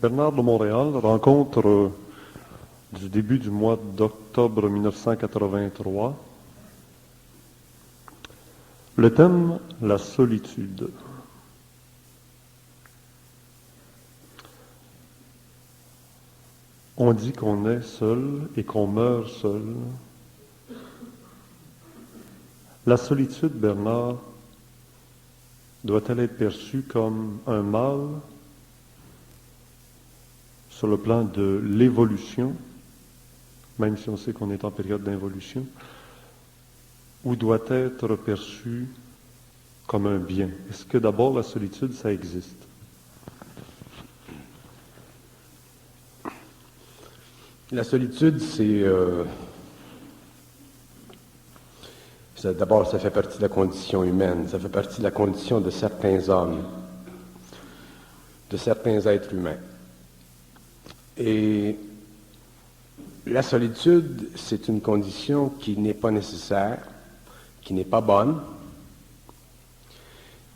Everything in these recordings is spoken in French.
Bernard de Montréal, rencontre du début du mois d'octobre 1983. Le thème, la solitude. On dit qu'on est seul et qu'on meurt seul. La solitude, Bernard, doit-elle être perçue comme un mal sur le plan de l'évolution, même si on sait qu'on est en période d'involution, ou doit être perçue comme un bien? Est-ce que d'abord la solitude, ça existe? La solitude, d'abord, ça fait partie de la condition humaine, ça fait partie de la condition de certains hommes, de certains êtres humains. Et la solitude, c'est une condition qui n'est pas nécessaire, qui n'est pas bonne,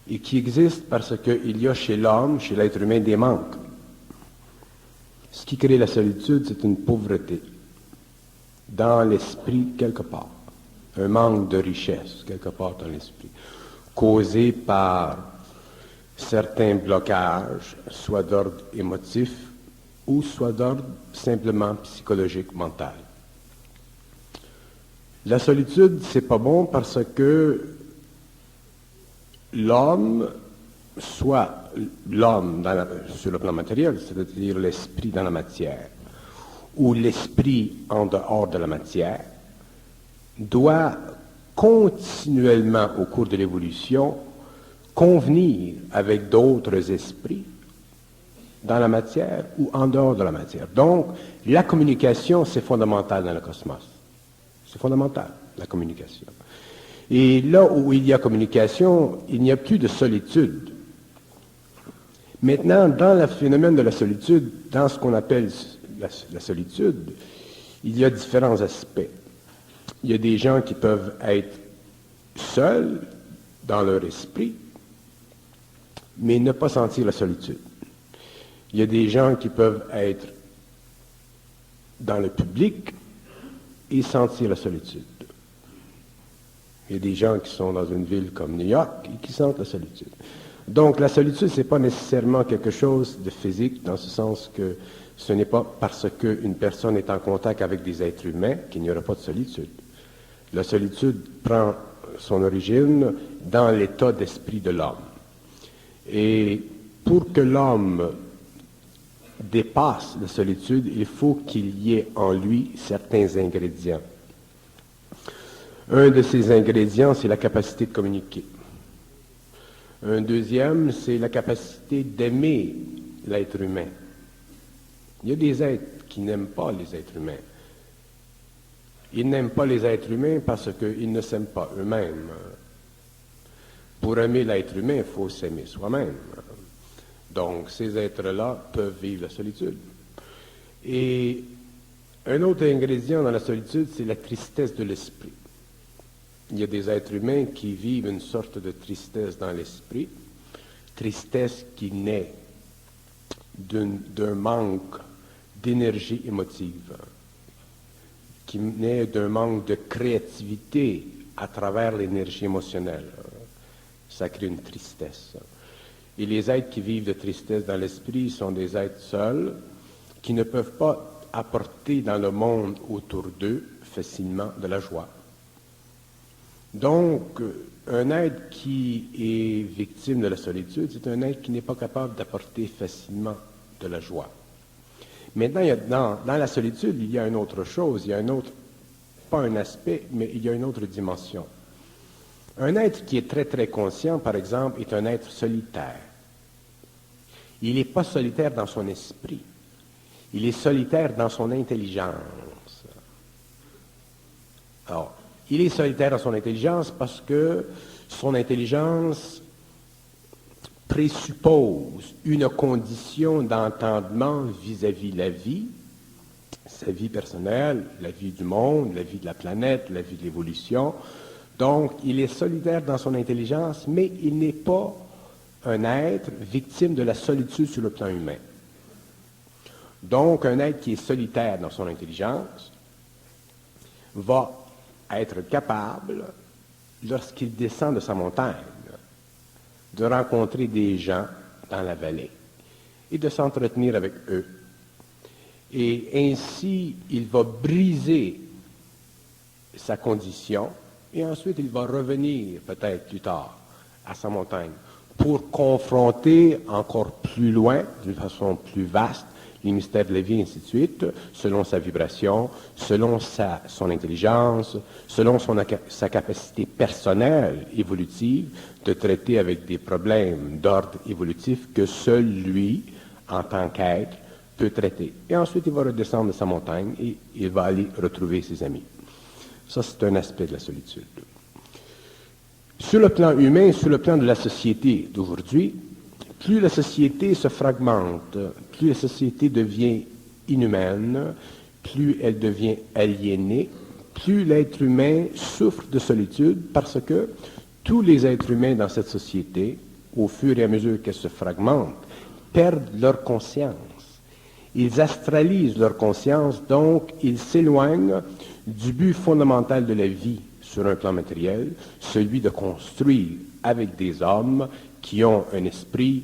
et qui existe parce qu'il y a chez l'homme, chez l'être humain, des manques. Ce qui crée la solitude, c'est une pauvreté dans l'esprit quelque part, un manque de richesse quelque part dans l'esprit, causé par certains blocages, soit d'ordre émotif ou soit d'ordre simplement psychologique, mental. La solitude, c'est pas bon parce que l'homme, soit l'homme sur le plan matériel, c'est-à-dire l'esprit dans la matière, ou l'esprit en dehors de la matière, doit continuellement, au cours de l'évolution, convenir avec d'autres esprits dans la matière ou en dehors de la matière. Donc, la communication, c'est fondamental dans le cosmos. C'est fondamental, la communication. Et là où il y a communication, il n'y a plus de solitude. Maintenant, dans le phénomène de la solitude, dans ce qu'on appelle la solitude, il y a différents aspects. Il y a des gens qui peuvent être seuls dans leur esprit, mais ne pas sentir la solitude. Il y a des gens qui peuvent être dans le public et sentir la solitude. Il y a des gens qui sont dans une ville comme New York et qui sentent la solitude. Donc, la solitude, ce n'est pas nécessairement quelque chose de physique, dans ce sens que ce n'est pas parce qu'une personne est en contact avec des êtres humains qu'il n'y aura pas de solitude. La solitude prend son origine dans l'état d'esprit de l'homme. Et pour que l'homme dépasse la solitude, il faut qu'il y ait en lui certains ingrédients. Un de ces ingrédients, c'est la capacité de communiquer. Un deuxième, c'est la capacité d'aimer l'être humain. Il y a des êtres qui n'aiment pas les êtres humains. Ils n'aiment pas les êtres humains parce qu'ils ne s'aiment pas eux-mêmes. Pour aimer l'être humain, il faut s'aimer soi-même. Donc, ces êtres-là peuvent vivre la solitude. Et un autre ingrédient dans la solitude, c'est la tristesse de l'esprit. Il y a des êtres humains qui vivent une sorte de tristesse dans l'esprit, tristesse qui naît d'un manque d'énergie émotive, qui naît d'un manque de créativité à travers l'énergie émotionnelle. Ça crée une tristesse. Et les êtres qui vivent de tristesse dans l'esprit sont des êtres seuls qui ne peuvent pas apporter dans le monde autour d'eux facilement de la joie. Donc, un être qui est victime de la solitude, c'est un être qui n'est pas capable d'apporter facilement de la joie. Maintenant, dans la solitude, il y a une autre chose, il y a un autre, pas un aspect, mais il y a une autre dimension. Un être qui est très, très conscient, par exemple, est un être solitaire. Il n'est pas solitaire dans son esprit. Il est solitaire dans son intelligence. Alors, il est solitaire dans son intelligence parce que son intelligence présuppose une condition d'entendement vis-à-vis la vie, sa vie personnelle, la vie du monde, la vie de la planète, la vie de l'évolution. Donc, il est solitaire dans son intelligence, mais il n'est pas un être victime de la solitude sur le plan humain. Donc, un être qui est solitaire dans son intelligence va être capable, lorsqu'il descend de sa montagne, de rencontrer des gens dans la vallée et de s'entretenir avec eux. Et ainsi, il va briser sa condition et ensuite il va revenir peut-être plus tard à sa montagne pour confronter encore plus loin, d'une façon plus vaste, les mystères de la vie, et ainsi de suite, selon sa vibration, selon son intelligence, selon sa capacité personnelle évolutive de traiter avec des problèmes d'ordre évolutif que seul lui, en tant qu'être, peut traiter. Et ensuite, il va redescendre de sa montagne et il va aller retrouver ses amis. Ça, c'est un aspect de la solitude. Sur le plan humain, sur le plan de la société d'aujourd'hui, plus la société se fragmente, plus la société devient inhumaine, plus elle devient aliénée, plus l'être humain souffre de solitude parce que tous les êtres humains dans cette société, au fur et à mesure qu'elle se fragmente, perdent leur conscience. Ils astralisent leur conscience, donc ils s'éloignent du but fondamental de la vie sur un plan matériel, celui de construire avec des hommes qui ont un esprit,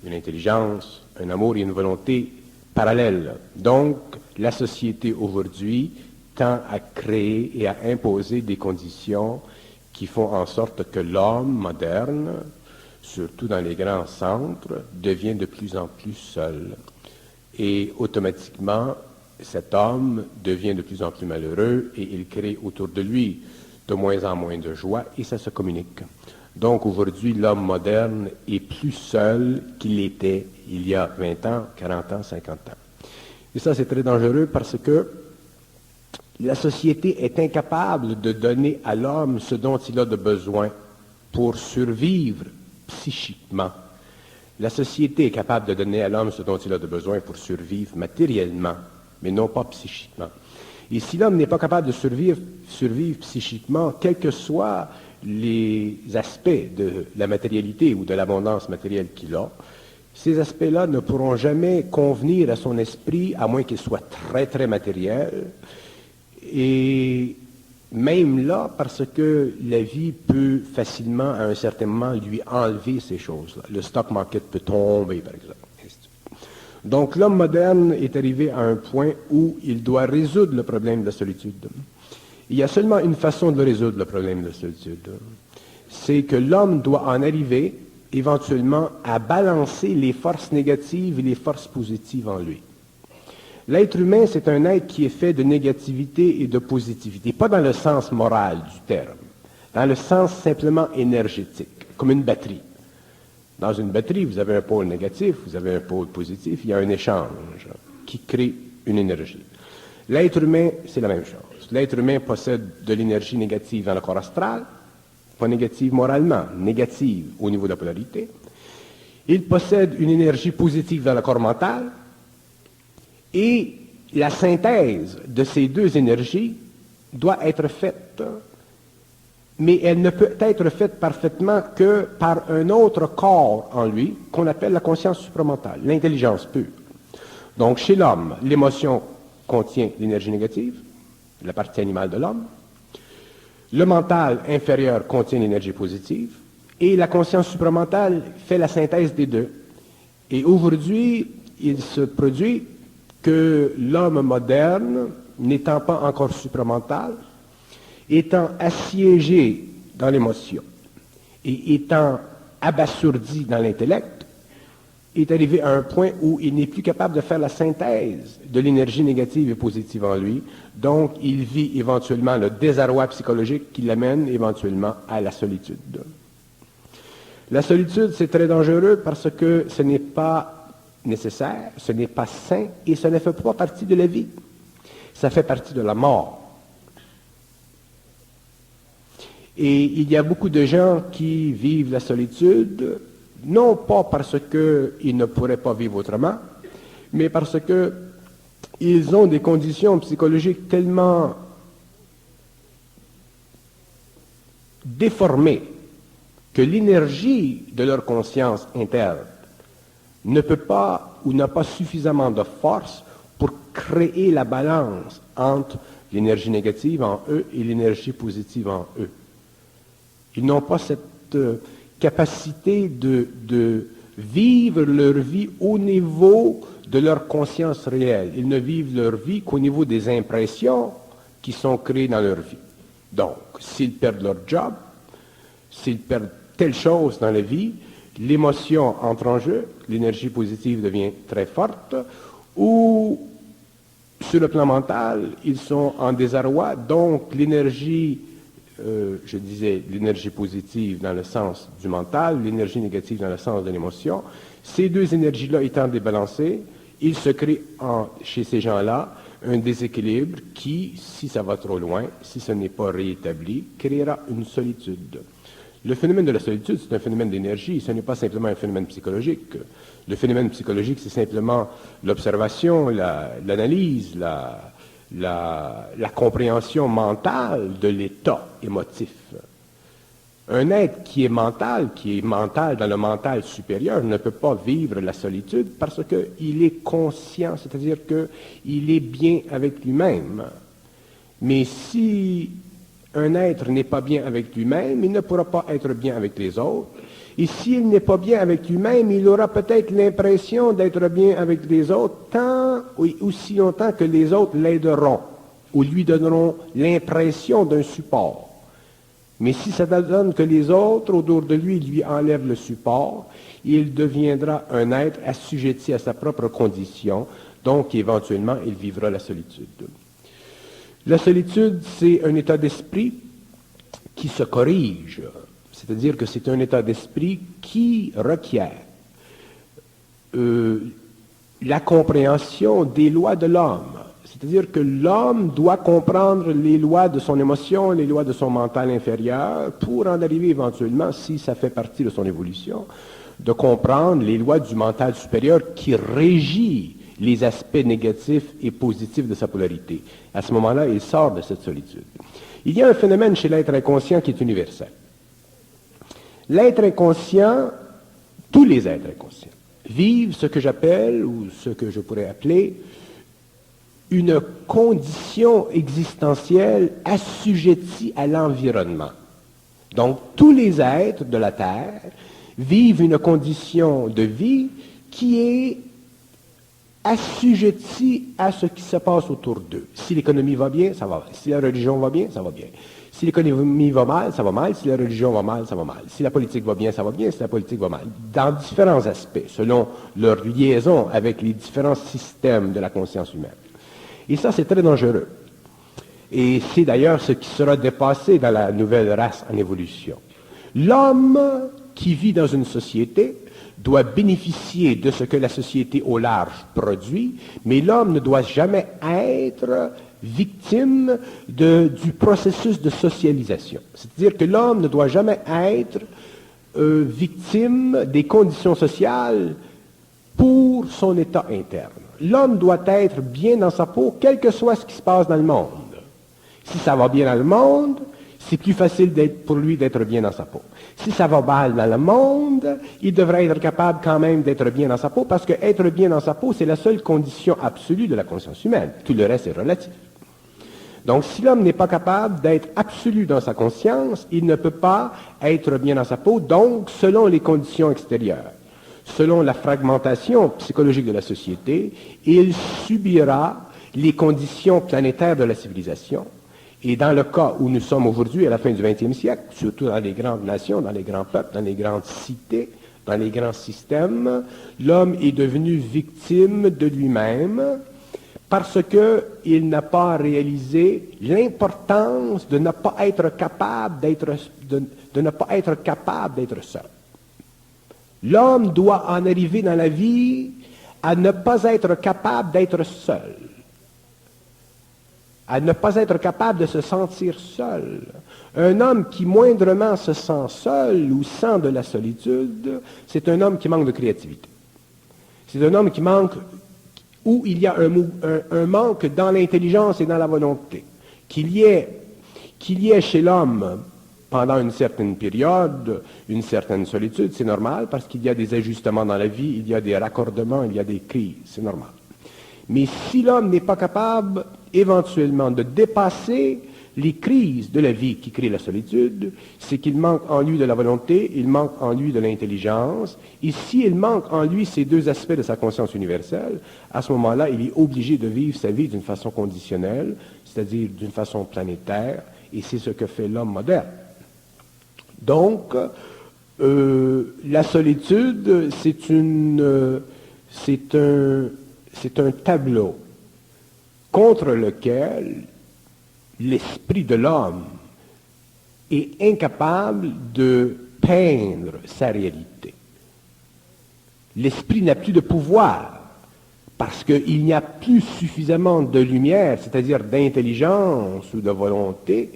une intelligence, un amour et une volonté parallèles. Donc, la société aujourd'hui tend à créer et à imposer des conditions qui font en sorte que l'homme moderne, surtout dans les grands centres, devient de plus en plus seul. Et automatiquement, cet homme devient de plus en plus malheureux et il crée autour de lui de moins en moins de joie et ça se communique. Donc aujourd'hui, l'homme moderne est plus seul qu'il était il y a 20 ans, 40 ans, 50 ans. Et ça, c'est très dangereux parce que la société est incapable de donner à l'homme ce dont il a de besoin pour survivre psychiquement. La société est capable de donner à l'homme ce dont il a de besoin pour survivre matériellement, mais non pas psychiquement. Et si l'homme n'est pas capable de survivre psychiquement, quels que soient les aspects de la matérialité ou de l'abondance matérielle qu'il a, ces aspects-là ne pourront jamais convenir à son esprit, à moins qu'il soit très, très matériel. Et même là, parce que la vie peut facilement, à un certain moment, lui enlever ces choses-là. Le stock market peut tomber, par exemple. Donc, l'homme moderne est arrivé à un point où il doit résoudre le problème de la solitude. Il y a seulement une façon de résoudre le problème de la solitude. C'est que l'homme doit en arriver, éventuellement, à balancer les forces négatives et les forces positives en lui. L'être humain, c'est un être qui est fait de négativité et de positivité, pas dans le sens moral du terme, dans le sens simplement énergétique, comme une batterie. Dans une batterie, vous avez un pôle négatif, vous avez un pôle positif, il y a un échange qui crée une énergie. L'être humain, c'est la même chose. L'être humain possède de l'énergie négative dans le corps astral, pas négative moralement, négative au niveau de la polarité. Il possède une énergie positive dans le corps mental, et la synthèse de ces deux énergies doit être faite, mais elle ne peut être faite parfaitement que par un autre corps en lui, qu'on appelle la conscience supramentale, l'intelligence pure. Donc, chez l'homme, l'émotion contient l'énergie négative, la partie animale de l'homme. Le mental inférieur contient l'énergie positive, et la conscience supramentale fait la synthèse des deux. Et aujourd'hui, il se produit que l'homme moderne, n'étant pas encore supramental, étant assiégé dans l'émotion et étant abasourdi dans l'intellect, est arrivé à un point où il n'est plus capable de faire la synthèse de l'énergie négative et positive en lui. Donc, il vit éventuellement le désarroi psychologique qui l'amène éventuellement à la solitude. La solitude, c'est très dangereux parce que ce n'est pas nécessaire, ce n'est pas sain et ça ne fait pas partie de la vie. Ça fait partie de la mort. Et il y a beaucoup de gens qui vivent la solitude, non pas parce qu'ils ne pourraient pas vivre autrement, mais parce qu'ils ont des conditions psychologiques tellement déformées que l'énergie de leur conscience interne ne peut pas ou n'a pas suffisamment de force pour créer la balance entre l'énergie négative en eux et l'énergie positive en eux. Ils n'ont pas cette capacité de vivre leur vie au niveau de leur conscience réelle. Ils ne vivent leur vie qu'au niveau des impressions qui sont créées dans leur vie. Donc, s'ils perdent leur job, s'ils perdent telle chose dans la vie, l'émotion entre en jeu, l'énergie positive devient très forte, ou sur le plan mental, ils sont en désarroi, donc l'énergie, je disais l'énergie positive dans le sens du mental, l'énergie négative dans le sens de l'émotion, ces deux énergies-là étant débalancées, il se crée chez ces gens-là un déséquilibre qui, si ça va trop loin, si ce n'est pas réétabli, créera une solitude. Le phénomène de la solitude, c'est un phénomène d'énergie, ce n'est pas simplement un phénomène psychologique. Le phénomène psychologique, c'est simplement l'observation, l'analyse, la compréhension mentale de l'état émotif. Un être qui est mental dans le mental supérieur, ne peut pas vivre la solitude parce qu'il est conscient, c'est-à-dire qu'il est bien avec lui-même. Mais si un être n'est pas bien avec lui-même, il ne pourra pas être bien avec les autres. Et s'il n'est pas bien avec lui-même, il aura peut-être l'impression d'être bien avec les autres tant ou aussi longtemps que les autres l'aideront ou lui donneront l'impression d'un support. Mais si ça donne que les autres autour de lui enlèvent le support, il deviendra un être assujetti à sa propre condition, donc éventuellement il vivra la solitude. La solitude, c'est un état d'esprit qui se corrige, c'est-à-dire que c'est un état d'esprit qui requiert la compréhension des lois de l'homme. C'est-à-dire que l'homme doit comprendre les lois de son émotion, les lois de son mental inférieur, pour en arriver éventuellement, si ça fait partie de son évolution, de comprendre les lois du mental supérieur qui régit les aspects négatifs et positifs de sa polarité. À ce moment-là, il sort de cette solitude. Il y a un phénomène chez l'être inconscient qui est universel. L'être inconscient, tous les êtres inconscients, vivent ce que j'appelle, ou ce que je pourrais appeler, une condition existentielle assujettie à l'environnement. Donc, tous les êtres de la Terre vivent une condition de vie qui est assujettis à ce qui se passe autour d'eux. Si l'économie va bien, ça va bien. Si la religion va bien, ça va bien. Si l'économie va mal, ça va mal. Si la religion va mal, ça va mal. Si la politique va bien, ça va bien. Si la politique va mal. Dans différents aspects, selon leur liaison avec les différents systèmes de la conscience humaine. Et ça, c'est très dangereux. Et c'est d'ailleurs ce qui sera dépassé dans la nouvelle race en évolution. L'homme qui vit dans une société doit bénéficier de ce que la société au large produit, mais l'homme ne doit jamais être victime du processus de socialisation. C'est-à-dire que l'homme ne doit jamais être victime des conditions sociales pour son état interne. L'homme doit être bien dans sa peau, quel que soit ce qui se passe dans le monde. Si ça va bien dans le monde, c'est plus facile pour lui d'être bien dans sa peau. Si ça va mal dans le monde, il devrait être capable quand même d'être bien dans sa peau, parce que être bien dans sa peau, c'est la seule condition absolue de la conscience humaine. Tout le reste est relatif. Donc, si l'homme n'est pas capable d'être absolu dans sa conscience, il ne peut pas être bien dans sa peau, donc, selon les conditions extérieures. Selon la fragmentation psychologique de la société, il subira les conditions planétaires de la civilisation. Et dans le cas où nous sommes aujourd'hui, à la fin du XXe siècle, surtout dans les grandes nations, dans les grands peuples, dans les grandes cités, dans les grands systèmes, l'homme est devenu victime de lui-même parce qu'il n'a pas réalisé l'importance de ne pas être capable d'être seul. L'homme doit en arriver dans la vie à ne pas être capable d'être seul, à ne pas être capable de se sentir seul. Un homme qui moindrement se sent seul ou sent de la solitude, c'est un homme qui manque de créativité. C'est un homme qui manque, où il y a un manque dans l'intelligence et dans la volonté. Qu'il y ait chez l'homme, pendant une certaine période, une certaine solitude, c'est normal, parce qu'il y a des ajustements dans la vie, il y a des raccordements, il y a des crises, c'est normal. Mais si l'homme n'est pas capable éventuellement de dépasser les crises de la vie qui créent la solitude, c'est qu'il manque en lui de la volonté, il manque en lui de l'intelligence, et s'il manque en lui ces deux aspects de sa conscience universelle, à ce moment-là, il est obligé de vivre sa vie d'une façon conditionnelle, c'est-à-dire d'une façon planétaire, et c'est ce que fait l'homme moderne. Donc, la solitude, c'est un tableau contre lequel l'esprit de l'homme est incapable de peindre sa réalité. L'esprit n'a plus de pouvoir parce qu'il n'y a plus suffisamment de lumière, c'est-à-dire d'intelligence ou de volonté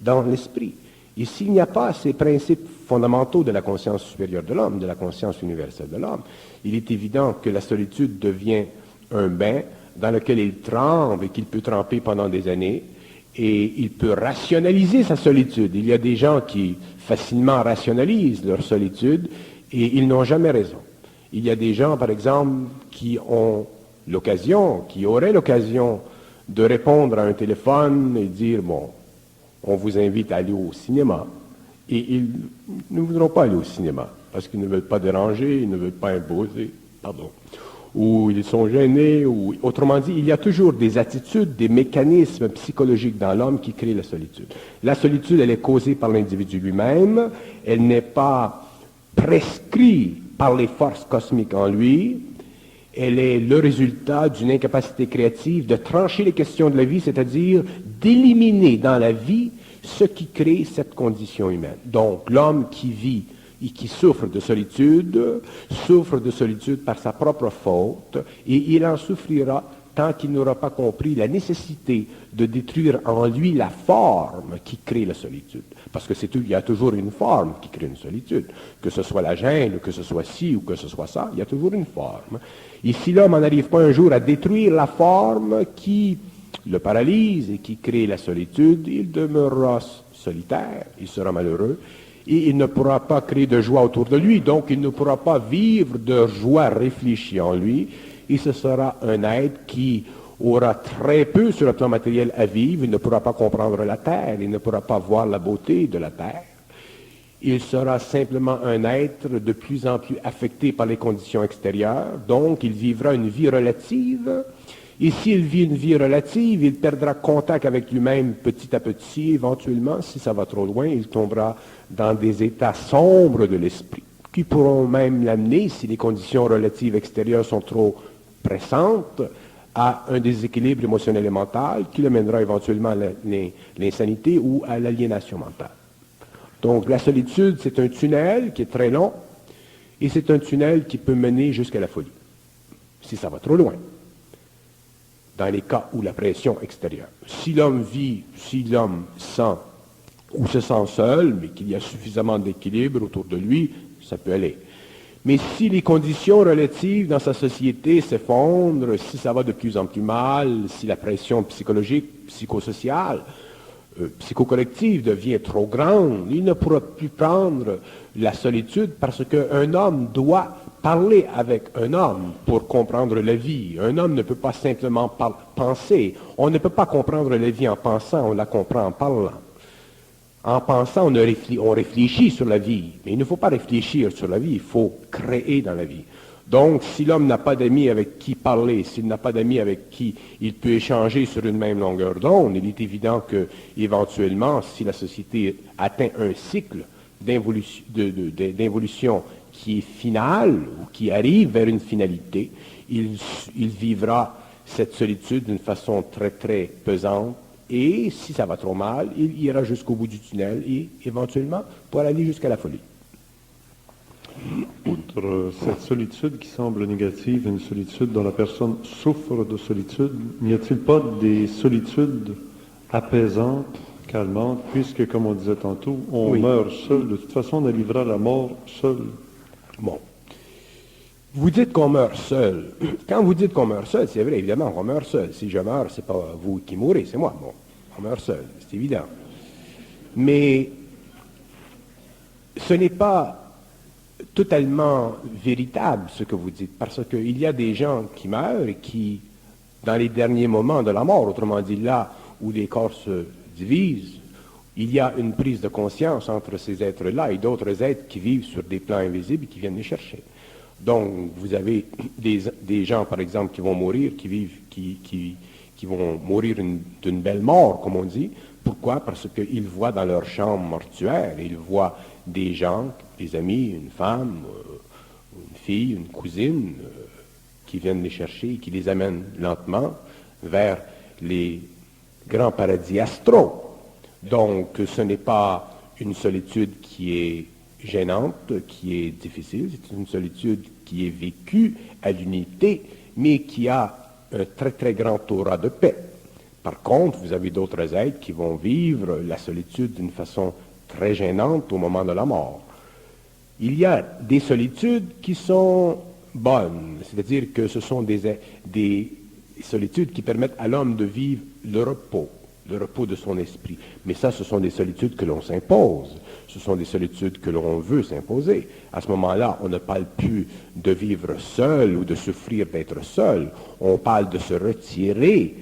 dans l'esprit. Et s'il n'y a pas ces principes fondamentaux de la conscience supérieure de l'homme, de la conscience universelle de l'homme, il est évident que la solitude devient un bain dans lequel il trempe et qu'il peut tremper pendant des années, et il peut rationaliser sa solitude. Il y a des gens qui facilement rationalisent leur solitude et ils n'ont jamais raison. Il y a des gens, par exemple, qui auraient l'occasion de répondre à un téléphone et dire, bon, on vous invite à aller au cinéma. Et ils ne voudront pas aller au cinéma parce qu'ils ne veulent pas déranger, ils ne veulent pas imposer, ou ils sont gênés, ou autrement dit, il y a toujours des attitudes, des mécanismes psychologiques dans l'homme qui créent la solitude. La solitude, elle est causée par l'individu lui-même, elle n'est pas prescrite par les forces cosmiques en lui, elle est le résultat d'une incapacité créative de trancher les questions de la vie, c'est-à-dire d'éliminer dans la vie ce qui crée cette condition humaine. Donc, l'homme qui vit et qui souffre de solitude par sa propre faute, et il en souffrira tant qu'il n'aura pas compris la nécessité de détruire en lui la forme qui crée la solitude. Parce que il y a toujours une forme qui crée une solitude. Que ce soit la gêne, que ce soit ci ou que ce soit ça, il y a toujours une forme. Et si l'homme n'en arrive pas un jour à détruire la forme qui le paralyse et qui crée la solitude, il demeurera solitaire, il sera malheureux, et il ne pourra pas créer de joie autour de lui, donc il ne pourra pas vivre de joie réfléchie en lui, et ce sera un être qui aura très peu sur le plan matériel à vivre, il ne pourra pas comprendre la terre, il ne pourra pas voir la beauté de la terre. Il sera simplement un être de plus en plus affecté par les conditions extérieures, donc il vivra une vie relative. Et s'il vit une vie relative, il perdra contact avec lui-même petit à petit. Éventuellement, si ça va trop loin, il tombera dans des états sombres de l'esprit, qui pourront même l'amener, si les conditions relatives extérieures sont trop pressantes, à un déséquilibre émotionnel et mental qui le mènera éventuellement à l'insanité ou à l'aliénation mentale. Donc la solitude, c'est un tunnel qui est très long, et c'est un tunnel qui peut mener jusqu'à la folie, si ça va trop loin, dans les cas où la pression extérieure. Si l'homme sent ou se sent seul, mais qu'il y a suffisamment d'équilibre autour de lui, ça peut aller. Mais si les conditions relatives dans sa société s'effondrent, si ça va de plus en plus mal, si la pression psychologique, psychosociale, psychocollective devient trop grande, il ne pourra plus prendre la solitude parce qu'un homme doit parler avec un homme pour comprendre la vie. Un homme ne peut pas simplement penser. On ne peut pas comprendre la vie en pensant, on la comprend en parlant. En pensant, on réfléchit sur la vie, mais il ne faut pas réfléchir sur la vie, il faut créer dans la vie. Donc, si l'homme n'a pas d'amis avec qui parler, s'il n'a pas d'amis avec qui il peut échanger sur une même longueur d'onde, il est évident que, éventuellement, si la société atteint un cycle d'involution qui est final, ou qui arrive vers une finalité, il vivra cette solitude d'une façon très, très pesante, et si ça va trop mal, il ira jusqu'au bout du tunnel, et éventuellement, pour aller jusqu'à la folie. Outre cette solitude qui semble négative, une solitude dont la personne souffre de solitude, n'y a-t-il pas des solitudes apaisantes, calmantes, puisque, comme on disait tantôt, on meurt seul, de toute façon on arrivera à la mort seul. Bon. Vous dites qu'on meurt seul. Quand vous dites qu'on meurt seul, c'est vrai, évidemment, on meurt seul. Si je meurs, c'est pas vous qui mourrez, c'est moi. Bon, on meurt seul, c'est évident. Mais ce n'est pas totalement véritable ce que vous dites, parce qu'il y a des gens qui meurent et qui, dans les derniers moments de la mort, autrement dit là où les corps se divisent, il y a une prise de conscience entre ces êtres-là et d'autres êtres qui vivent sur des plans invisibles et qui viennent les chercher. Donc, vous avez des gens, par exemple, qui vont mourir, qui vont mourir d'une belle mort, comme on dit. Pourquoi? Parce qu'ils voient dans leur chambre mortuaire, ils voient des gens, des amis, une femme, une fille, une cousine, qui viennent les chercher et qui les amènent lentement vers les grands paradis astraux. Donc, ce n'est pas une solitude qui est gênante, qui est difficile, c'est une solitude qui est vécue à l'unité, mais qui a un très très grand aura de paix. Par contre, vous avez d'autres êtres qui vont vivre la solitude d'une façon très gênante au moment de la mort. Il y a des solitudes qui sont bonnes, c'est-à-dire que ce sont des solitudes qui permettent à l'homme de vivre le repos de son esprit. Mais ça, ce sont des solitudes que l'on s'impose. Ce sont des solitudes que l'on veut s'imposer. À ce moment-là, on ne parle plus de vivre seul ou de souffrir d'être seul. On parle de se retirer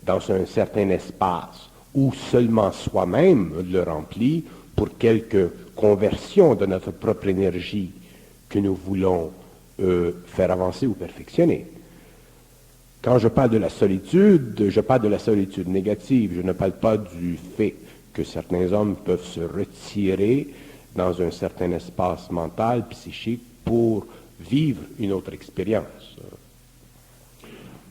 dans un certain espace où seulement soi-même le remplit pour quelque conversion de notre propre énergie que nous voulons faire avancer ou perfectionner. Quand je parle de la solitude, je parle de la solitude négative. Je ne parle pas du fait que certains hommes peuvent se retirer dans un certain espace mental, psychique, pour vivre une autre expérience.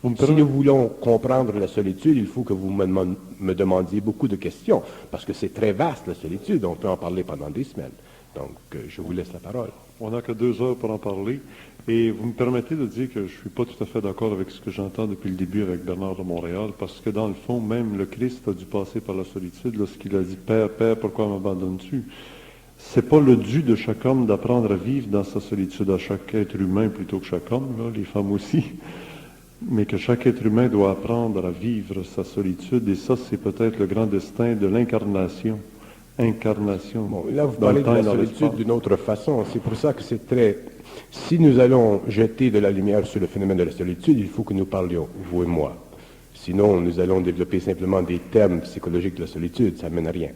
Si nous voulons comprendre la solitude, il faut que vous me demandiez beaucoup de questions, parce que c'est très vaste la solitude, on peut en parler pendant des semaines. Donc, je vous laisse la parole. On n'a que 2 heures pour en parler. Et vous me permettez de dire que je ne suis pas tout à fait d'accord avec ce que j'entends depuis le début avec Bernard de Montréal, parce que dans le fond, même le Christ a dû passer par la solitude lorsqu'il a dit « Père, Père, pourquoi m'abandonnes-tu » C'est pas le dû de chaque homme d'apprendre à vivre dans sa solitude, à chaque être humain plutôt que chaque homme, là, les femmes aussi, mais que chaque être humain doit apprendre à vivre sa solitude, et ça, c'est peut-être le grand destin de l'incarnation. Bon, là, vous parlez de la solitude d'une autre façon. C'est pour ça que c'est très... Si nous allons jeter de la lumière sur le phénomène de la solitude, il faut que nous parlions, vous et moi. Sinon, nous allons développer simplement des termes psychologiques de la solitude, ça ne mène à rien.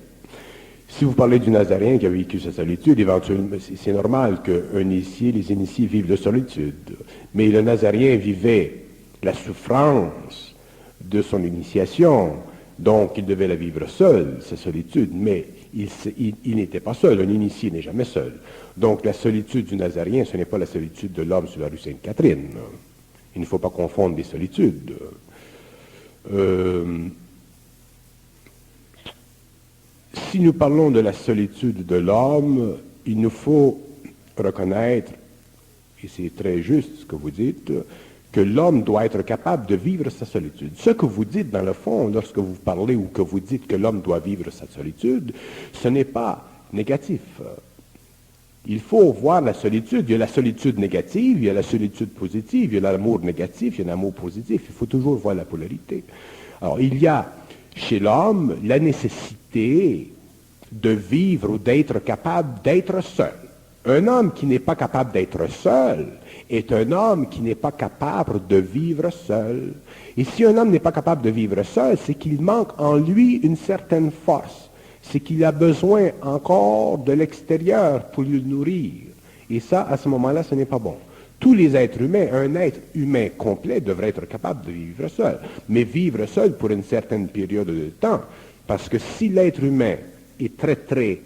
Si vous parlez du Nazaréen qui a vécu sa solitude, éventuellement, c'est normal qu'un initié, les initiés vivent de solitude. Mais le Nazaréen vivait la souffrance de son initiation, donc il devait la vivre seul, sa solitude, mais il n'était pas seul, un initié n'est jamais seul. Donc la solitude du Nazaréen, ce n'est pas la solitude de l'homme sur la rue Sainte-Catherine. Il ne faut pas confondre les solitudes. Si nous parlons de la solitude de l'homme, il nous faut reconnaître, et c'est très juste ce que vous dites, que l'homme doit être capable de vivre sa solitude. Ce que vous dites, dans le fond, lorsque vous parlez ou que vous dites que l'homme doit vivre sa solitude, ce n'est pas négatif. Il faut voir la solitude. Il y a la solitude négative, il y a la solitude positive, il y a l'amour négatif, il y a l'amour positif. Il faut toujours voir la polarité. Alors, il y a chez l'homme la nécessité de vivre ou d'être capable d'être seul. Un homme qui n'est pas capable d'être seul est un homme qui n'est pas capable de vivre seul. Et si un homme n'est pas capable de vivre seul, c'est qu'il manque en lui une certaine force. C'est qu'il a besoin encore de l'extérieur pour le nourrir. Et ça, à ce moment-là, ce n'est pas bon. Tous les êtres humains, un être humain complet devrait être capable de vivre seul. Mais vivre seul pour une certaine période de temps. Parce que si l'être humain est très, très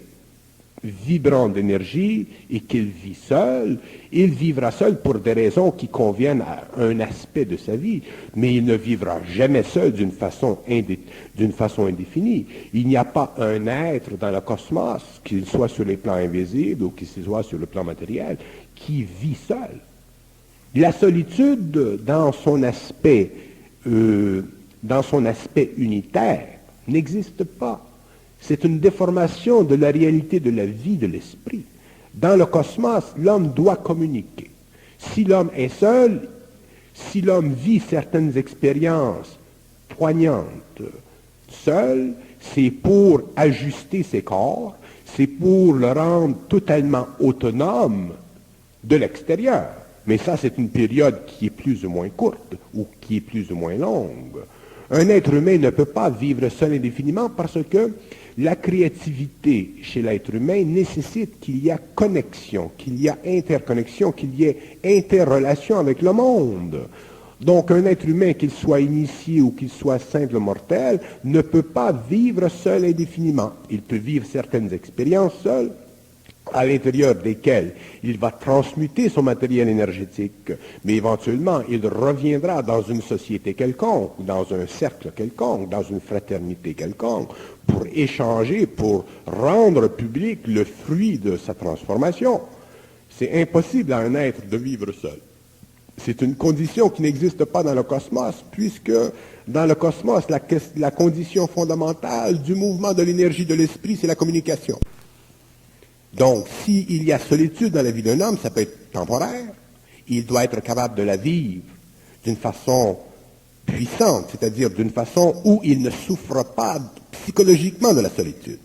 vibrant d'énergie et qu'il vit seul, il vivra seul pour des raisons qui conviennent à un aspect de sa vie, mais il ne vivra jamais seul d'une façon indéfinie. Il n'y a pas un être dans le cosmos, qu'il soit sur les plans invisibles ou qu'il soit sur le plan matériel, qui vit seul. La solitude, dans son aspect unitaire, n'existe pas. C'est une déformation de la réalité de la vie de l'esprit. Dans le cosmos, l'homme doit communiquer. Si l'homme est seul, si l'homme vit certaines expériences poignantes seul, c'est pour ajuster ses corps, c'est pour le rendre totalement autonome de l'extérieur. Mais ça, c'est une période qui est plus ou moins courte ou qui est plus ou moins longue. Un être humain ne peut pas vivre seul indéfiniment parce que la créativité chez l'être humain nécessite qu'il y ait connexion, qu'il y ait interconnexion, qu'il y ait interrelation avec le monde. Donc un être humain, qu'il soit initié ou qu'il soit simple mortel, ne peut pas vivre seul indéfiniment. Il peut vivre certaines expériences seul, à l'intérieur desquelles il va transmuter son matériel énergétique, mais éventuellement il reviendra dans une société quelconque, dans un cercle quelconque, dans une fraternité quelconque, pour échanger, pour rendre public le fruit de sa transformation. C'est impossible à un être de vivre seul. C'est une condition qui n'existe pas dans le cosmos, puisque dans le cosmos, la condition fondamentale du mouvement de l'énergie de l'esprit, c'est la communication. Donc, s'il y a solitude dans la vie d'un homme, ça peut être temporaire. Il doit être capable de la vivre d'une façon puissante, c'est-à-dire d'une façon où il ne souffre pas psychologiquement de la solitude.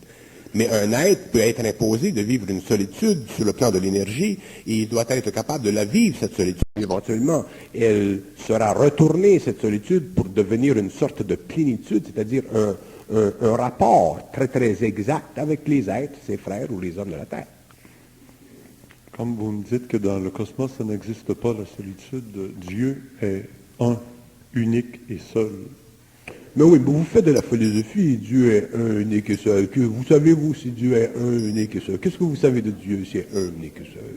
Mais un être peut être imposé de vivre une solitude sur le plan de l'énergie et il doit être capable de la vivre, cette solitude. Éventuellement, elle sera retournée, cette solitude, pour devenir une sorte de plénitude, c'est-à-dire un rapport très très exact avec les êtres, ses frères ou les hommes de la Terre. Comme vous me dites que dans le cosmos, ça n'existe pas la solitude, Dieu est un, unique et seul. Mais oui, mais vous faites de la philosophie, Dieu est un, unique et seul. Que vous savez, vous, si Dieu est un, unique et seul? Qu'est-ce que vous savez de Dieu si est un, unique et seul?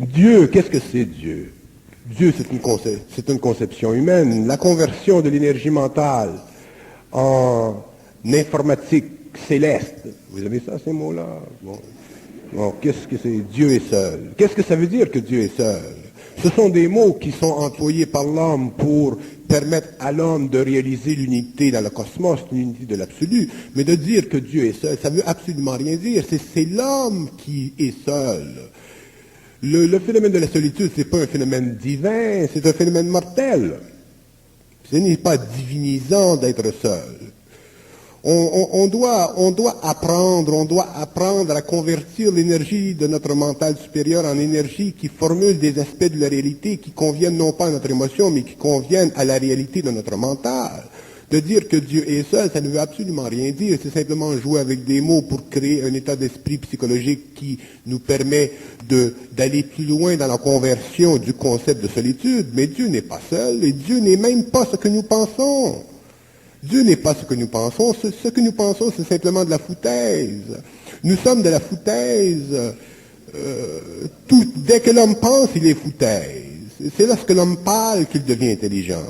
Dieu, qu'est-ce que c'est Dieu? Dieu, c'est une conception humaine. La conversion de l'énergie mentale en informatique céleste. Vous avez ça, ces mots-là? Bon, qu'est-ce que c'est? Dieu est seul. Qu'est-ce que ça veut dire que Dieu est seul? Ce sont des mots qui sont employés par l'homme pour permettre à l'homme de réaliser l'unité dans le cosmos, l'unité de l'absolu. Mais de dire que Dieu est seul, ça ne veut absolument rien dire. C'est l'homme qui est seul. Le phénomène de la solitude, ce n'est pas un phénomène divin, c'est un phénomène mortel. Ce n'est pas divinisant d'être seul. On doit apprendre à convertir l'énergie de notre mental supérieur en énergie qui formule des aspects de la réalité qui conviennent non pas à notre émotion, mais qui conviennent à la réalité de notre mental. De dire que Dieu est seul, ça ne veut absolument rien dire. C'est simplement jouer avec des mots pour créer un état d'esprit psychologique qui nous permet d'aller plus loin dans la conversion du concept de solitude. Mais Dieu n'est pas seul et Dieu n'est même pas ce que nous pensons. Dieu n'est pas ce que nous pensons. Ce que nous pensons, c'est simplement de la foutaise. Nous sommes de la foutaise. Dès que l'homme pense, il est foutaise. C'est lorsque l'homme parle qu'il devient intelligent.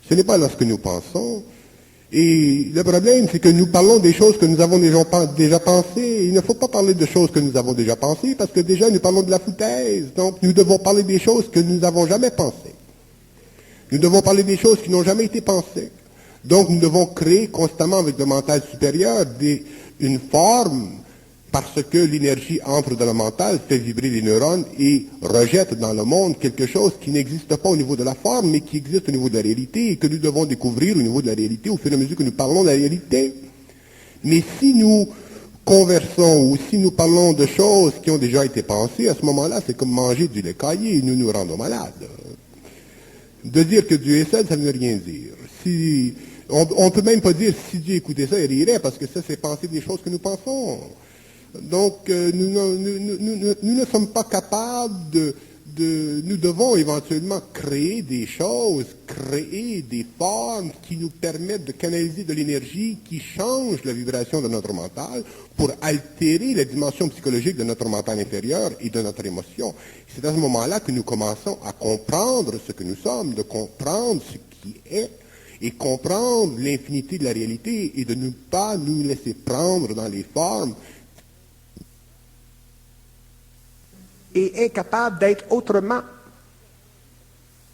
Ce n'est pas lorsque nous pensons. Et le problème, c'est que nous parlons des choses que nous avons déjà pensées. Il ne faut pas parler de choses que nous avons déjà pensées, parce que déjà, nous parlons de la foutaise. Donc, nous devons parler des choses que nous n'avons jamais pensées. Nous devons parler des choses qui n'ont jamais été pensées. Donc, nous devons créer constamment avec le mental supérieur une forme, parce que l'énergie entre dans le mental, fait vibrer les neurones et rejette dans le monde quelque chose qui n'existe pas au niveau de la forme, mais qui existe au niveau de la réalité et que nous devons découvrir au niveau de la réalité au fur et à mesure que nous parlons de la réalité. Mais si nous conversons ou si nous parlons de choses qui ont déjà été pensées, à ce moment-là, c'est comme manger du lait caillé et nous nous rendons malades. De dire que Dieu est seul, ça ne veut rien dire. On ne peut même pas dire si Dieu écoutait ça, il rirait, parce que ça, c'est penser des choses que nous pensons. Donc, nous ne sommes pas capables nous devons éventuellement créer des choses, créer des formes qui nous permettent de canaliser de l'énergie qui change la vibration de notre mental pour altérer la dimension psychologique de notre mental inférieur et de notre émotion. C'est à ce moment-là que nous commençons à comprendre ce que nous sommes, de comprendre ce qui est, et comprendre l'infinité de la réalité et de ne pas nous laisser prendre dans les formes et incapable d'être autrement.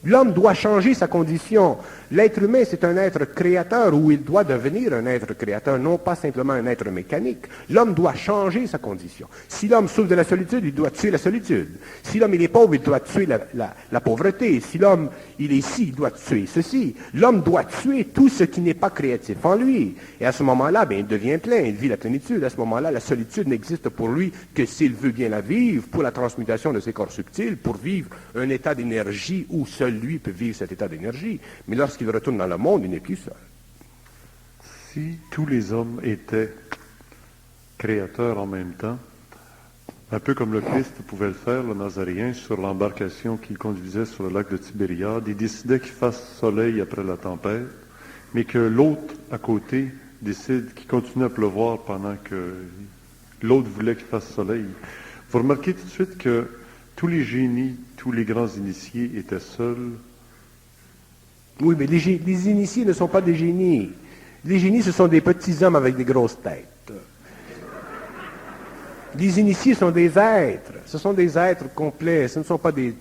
L'homme doit changer sa condition. L'être humain, c'est un être créateur ou il doit devenir un être créateur, non pas simplement un être mécanique. L'homme doit changer sa condition. Si l'homme souffre de la solitude, il doit tuer la solitude. Si l'homme il est pauvre, il doit tuer la pauvreté. Si l'homme il est ici, il doit tuer ceci. L'homme doit tuer tout ce qui n'est pas créatif en lui. Et à ce moment-là, il devient plein, il vit la plénitude. À ce moment-là, la solitude n'existe pour lui que s'il veut bien la vivre, pour la transmutation de ses corps subtils, pour vivre un état d'énergie où seul lui peut vivre cet état d'énergie. Mais lorsqu'il retourne dans le monde, il n'est plus seul. Si tous les hommes étaient créateurs en même temps, un peu comme le Christ pouvait le faire, le Nazaréen, sur l'embarcation qu'il conduisait sur le lac de Tibériade, il décidait qu'il fasse soleil après la tempête, mais que l'autre à côté décide qu'il continue à pleuvoir pendant que l'autre voulait qu'il fasse soleil. Vous remarquez tout de suite que tous les génies, tous les grands initiés étaient seuls. Oui, mais les initiés ne sont pas des génies. Les génies, ce sont des petits hommes avec des grosses têtes. Les initiés sont des êtres. Ce sont des êtres complets. Ce ne sont pas des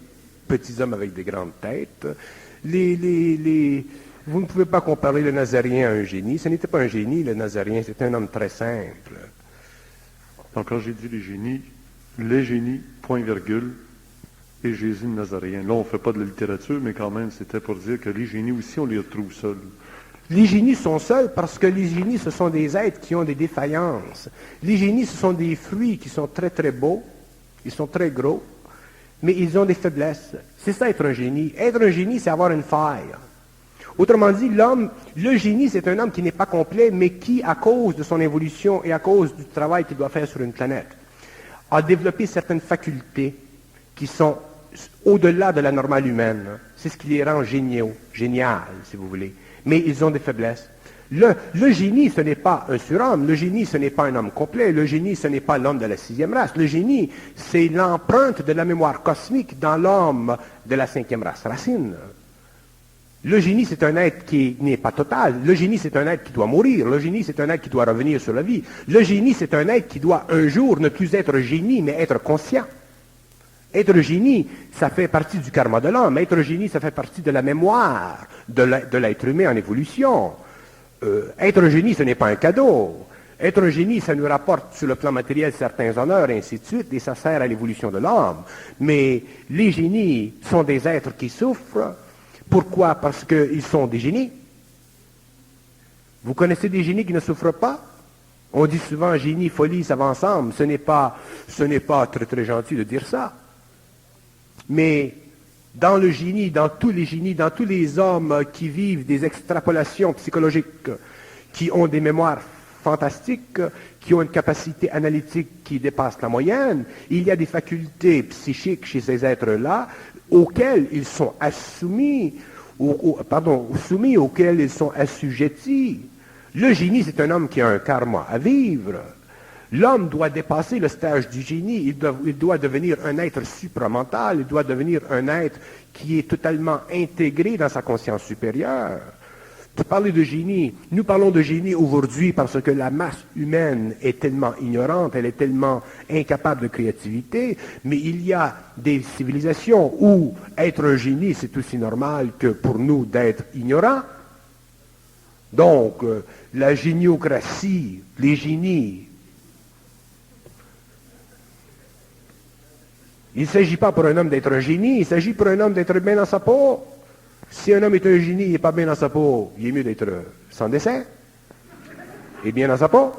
petits hommes avec des grandes têtes. Vous ne pouvez pas comparer le Nazaréen à un génie. Ce n'était pas un génie, le Nazaréen, c'était un homme très simple. Donc, quand j'ai dit les génies, point virgule, et Jésus de Nazaréen. Là, on ne fait pas de la littérature, mais quand même, c'était pour dire que les génies aussi, on les retrouve seuls. Les génies sont seuls parce que les génies, ce sont des êtres qui ont des défaillances. Les génies, ce sont des fruits qui sont très, très beaux. Ils sont très gros, mais ils ont des faiblesses. C'est ça, être un génie. Être un génie, c'est avoir une faille. Autrement dit, le génie, c'est un homme qui n'est pas complet, mais qui, à cause de son évolution et à cause du travail qu'il doit faire sur une planète, a développé certaines facultés qui sont au-delà de la normale humaine. C'est ce qui les rend génial, si vous voulez. Mais ils ont des faiblesses. Le génie, ce n'est pas un surhomme. Le génie, ce n'est pas un homme complet. Le génie, ce n'est pas l'homme de la 6e race. Le génie, c'est l'empreinte de la mémoire cosmique dans l'homme de la 5e race racine. Le génie, c'est un être qui n'est pas total. Le génie, c'est un être qui doit mourir. Le génie, c'est un être qui doit revenir sur la vie. Le génie, c'est un être qui doit un jour ne plus être génie, mais être conscient. Être génie, ça fait partie du karma de l'homme. Être génie, ça fait partie de la mémoire de l'être humain en évolution. Être génie, ce n'est pas un cadeau. Être génie, ça nous rapporte sur le plan matériel certains honneurs, et ainsi de suite, et ça sert à l'évolution de l'homme. Mais les génies sont des êtres qui souffrent. Pourquoi? Parce qu'ils sont des génies. Vous connaissez des génies qui ne souffrent pas? On dit souvent génie, folie, ça va ensemble. Ce n'est pas très très gentil de dire ça. Mais dans le génie, dans tous les hommes qui vivent des extrapolations psychologiques, qui ont des mémoires fantastiques, qui ont une capacité analytique qui dépasse la moyenne, il y a des facultés psychiques chez ces êtres-là auxquelles ils sont soumis, auxquelles ils sont assujettis. Le génie, c'est un homme qui a un karma à vivre. L'homme doit dépasser le stage du génie, il doit devenir un être supramental, il doit devenir un être qui est totalement intégré dans sa conscience supérieure. Pour parler de génie, nous parlons de génie aujourd'hui parce que la masse humaine est tellement ignorante, elle est tellement incapable de créativité, mais il y a des civilisations où être un génie, c'est aussi normal que pour nous d'être ignorants. Donc, la géniocratie, les génies, il ne s'agit pas pour un homme d'être un génie, il s'agit pour un homme d'être bien dans sa peau. Si un homme est un génie, il n'est pas bien dans sa peau, il est mieux d'être sans dessin et bien dans sa peau.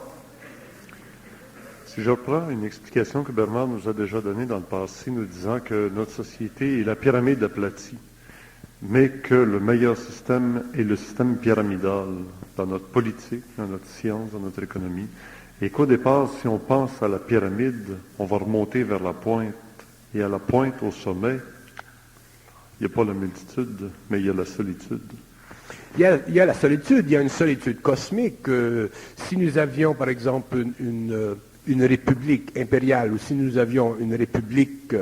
Si je reprends une explication que Bernard nous a déjà donnée dans le passé, nous disant que notre société est la pyramide aplatie, mais que le meilleur système est le système pyramidal dans notre politique, dans notre science, dans notre économie, et qu'au départ, si on pense à la pyramide, on va remonter vers la pointe, et à la pointe, au sommet, il n'y a pas la multitude, mais il y a la solitude. Il y a la solitude, il y a une solitude cosmique. Si nous avions, par exemple, une république impériale, ou si nous avions une république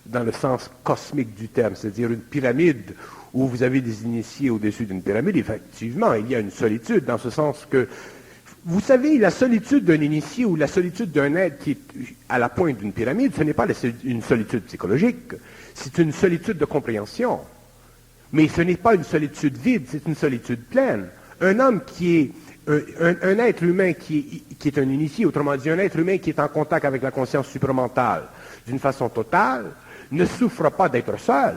dans le sens cosmique du terme, c'est-à-dire une pyramide où vous avez des initiés au-dessus d'une pyramide, effectivement, il y a une solitude, dans ce sens que, vous savez, la solitude d'un initié ou la solitude d'un être qui est à la pointe d'une pyramide, ce n'est pas une solitude psychologique, c'est une solitude de compréhension. Mais ce n'est pas une solitude vide, c'est une solitude pleine. Un homme qui est un être humain qui est un initié, autrement dit un être humain qui est en contact avec la conscience supramentale d'une façon totale, ne souffre pas d'être seul.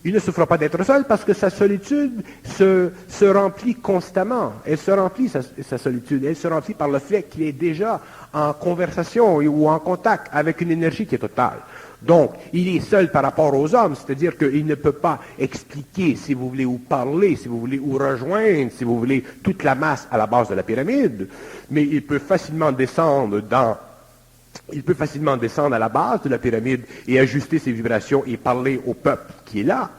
Il ne souffre pas d'être seul parce que sa solitude se remplit constamment. Elle se remplit, sa solitude. Elle se remplit par le fait qu'il est déjà en conversation ou en contact avec une énergie qui est totale. Donc, il est seul par rapport aux hommes, c'est-à-dire qu'il ne peut pas expliquer, si vous voulez, ou parler, si vous voulez, ou rejoindre, si vous voulez, toute la masse à la base de la pyramide, mais il peut facilement descendre à la base de la pyramide et ajuster ses vibrations et parler au peuple qui est là.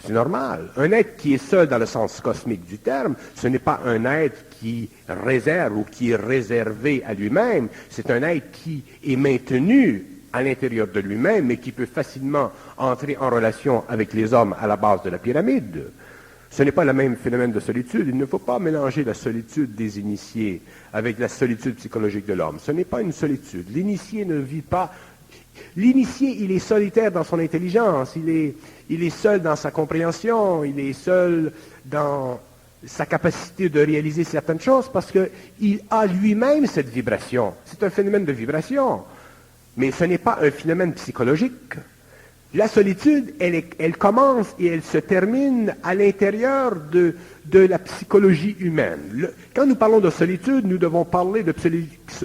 C'est normal. Un être qui est seul dans le sens cosmique du terme, ce n'est pas un être qui réserve ou qui est réservé à lui-même, c'est un être qui est maintenu à l'intérieur de lui-même, mais qui peut facilement entrer en relation avec les hommes à la base de la pyramide. Ce n'est pas le même phénomène de solitude. Il ne faut pas mélanger la solitude des initiés avec la solitude psychologique de l'homme. Ce n'est pas une solitude. L'initié ne vit pas... L'initié, il est solitaire dans son intelligence, il est seul dans sa compréhension, il est seul dans sa capacité de réaliser certaines choses parce qu'il a lui-même cette vibration. C'est un phénomène de vibration. Mais ce n'est pas un phénomène psychologique. La solitude, elle commence et elle se termine à l'intérieur de la psychologie humaine. Quand nous parlons de solitude, nous devons parler de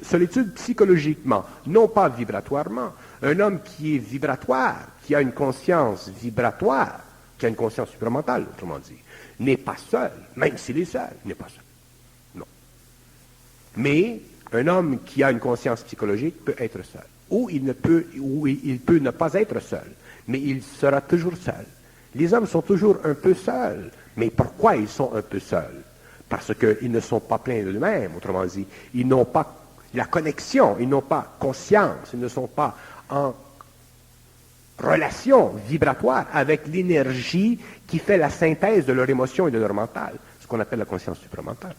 solitude psychologiquement, non pas vibratoirement. Un homme qui est vibratoire, qui a une conscience vibratoire, qui a une conscience supramentale, autrement dit, n'est pas seul, même s'il est seul, il n'est pas seul. Non. Mais un homme qui a une conscience psychologique peut être seul. Ou il peut ne pas être seul, mais il sera toujours seul. Les hommes sont toujours un peu seuls. Mais pourquoi ils sont un peu seuls? Parce qu'ils ne sont pas pleins d'eux-mêmes, autrement dit. Ils n'ont pas la connexion, ils n'ont pas conscience, ils ne sont pas en relation vibratoire avec l'énergie qui fait la synthèse de leur émotion et de leur mental, ce qu'on appelle la conscience supramentale.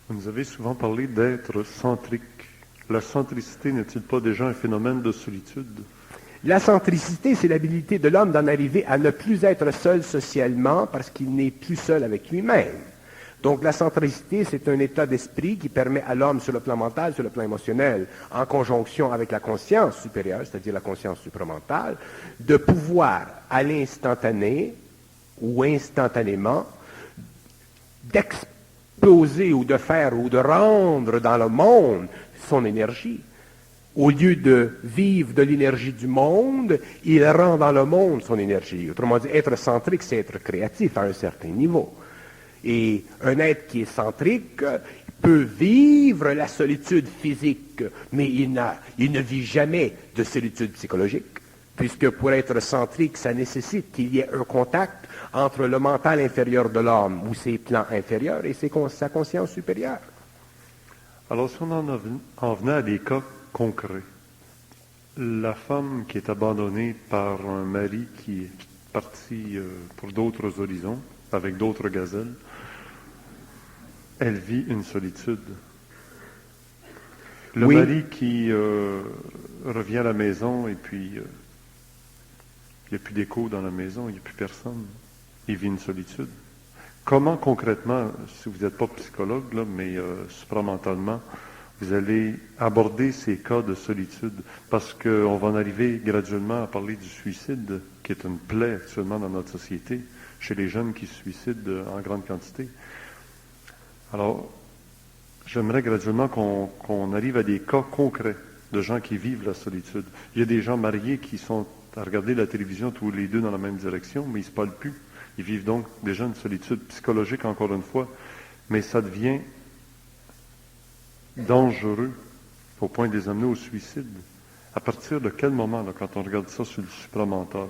Vous nous avez souvent parlé d'être centrique. La centricité n'est-il pas déjà un phénomène de solitude? La centricité, c'est l'habilité de l'homme d'en arriver à ne plus être seul socialement parce qu'il n'est plus seul avec lui-même. Donc la centricité, c'est un état d'esprit qui permet à l'homme sur le plan mental, sur le plan émotionnel, en conjonction avec la conscience supérieure, c'est-à-dire la conscience supramentale, de pouvoir à l'instantané ou instantanément d'exploser ou de faire ou de rendre dans le monde son énergie. Au lieu de vivre de l'énergie du monde, il rend dans le monde son énergie. Autrement dit, être centrique, c'est être créatif à un certain niveau. Et un être qui est centrique peut vivre la solitude physique, mais il ne vit jamais de solitude psychologique, puisque pour être centrique, ça nécessite qu'il y ait un contact entre le mental inférieur de l'homme, ou ses plans inférieurs, et sa conscience supérieure. Alors, si on en venait à des cas concrets, la femme qui est abandonnée par un mari qui est parti pour d'autres horizons, avec d'autres gazelles, elle vit une solitude. Le mari qui revient à la maison et puis il n'y a plus d'écho dans la maison, il n'y a plus personne, il vit une solitude. Comment concrètement, si vous n'êtes pas psychologue, là, mais supramentalement, vous allez aborder ces cas de solitude? Parce qu'on va en arriver graduellement à parler du suicide, qui est une plaie actuellement dans notre société, chez les jeunes qui se suicident en grande quantité. Alors, j'aimerais graduellement qu'on arrive à des cas concrets de gens qui vivent la solitude. Il y a des gens mariés qui sont à regarder la télévision tous les deux dans la même direction, mais ils ne se parlent plus. Ils vivent donc déjà une solitude psychologique, encore une fois, mais ça devient dangereux au point de les amener au suicide. À partir de quel moment, là, quand on regarde ça sur le supramental?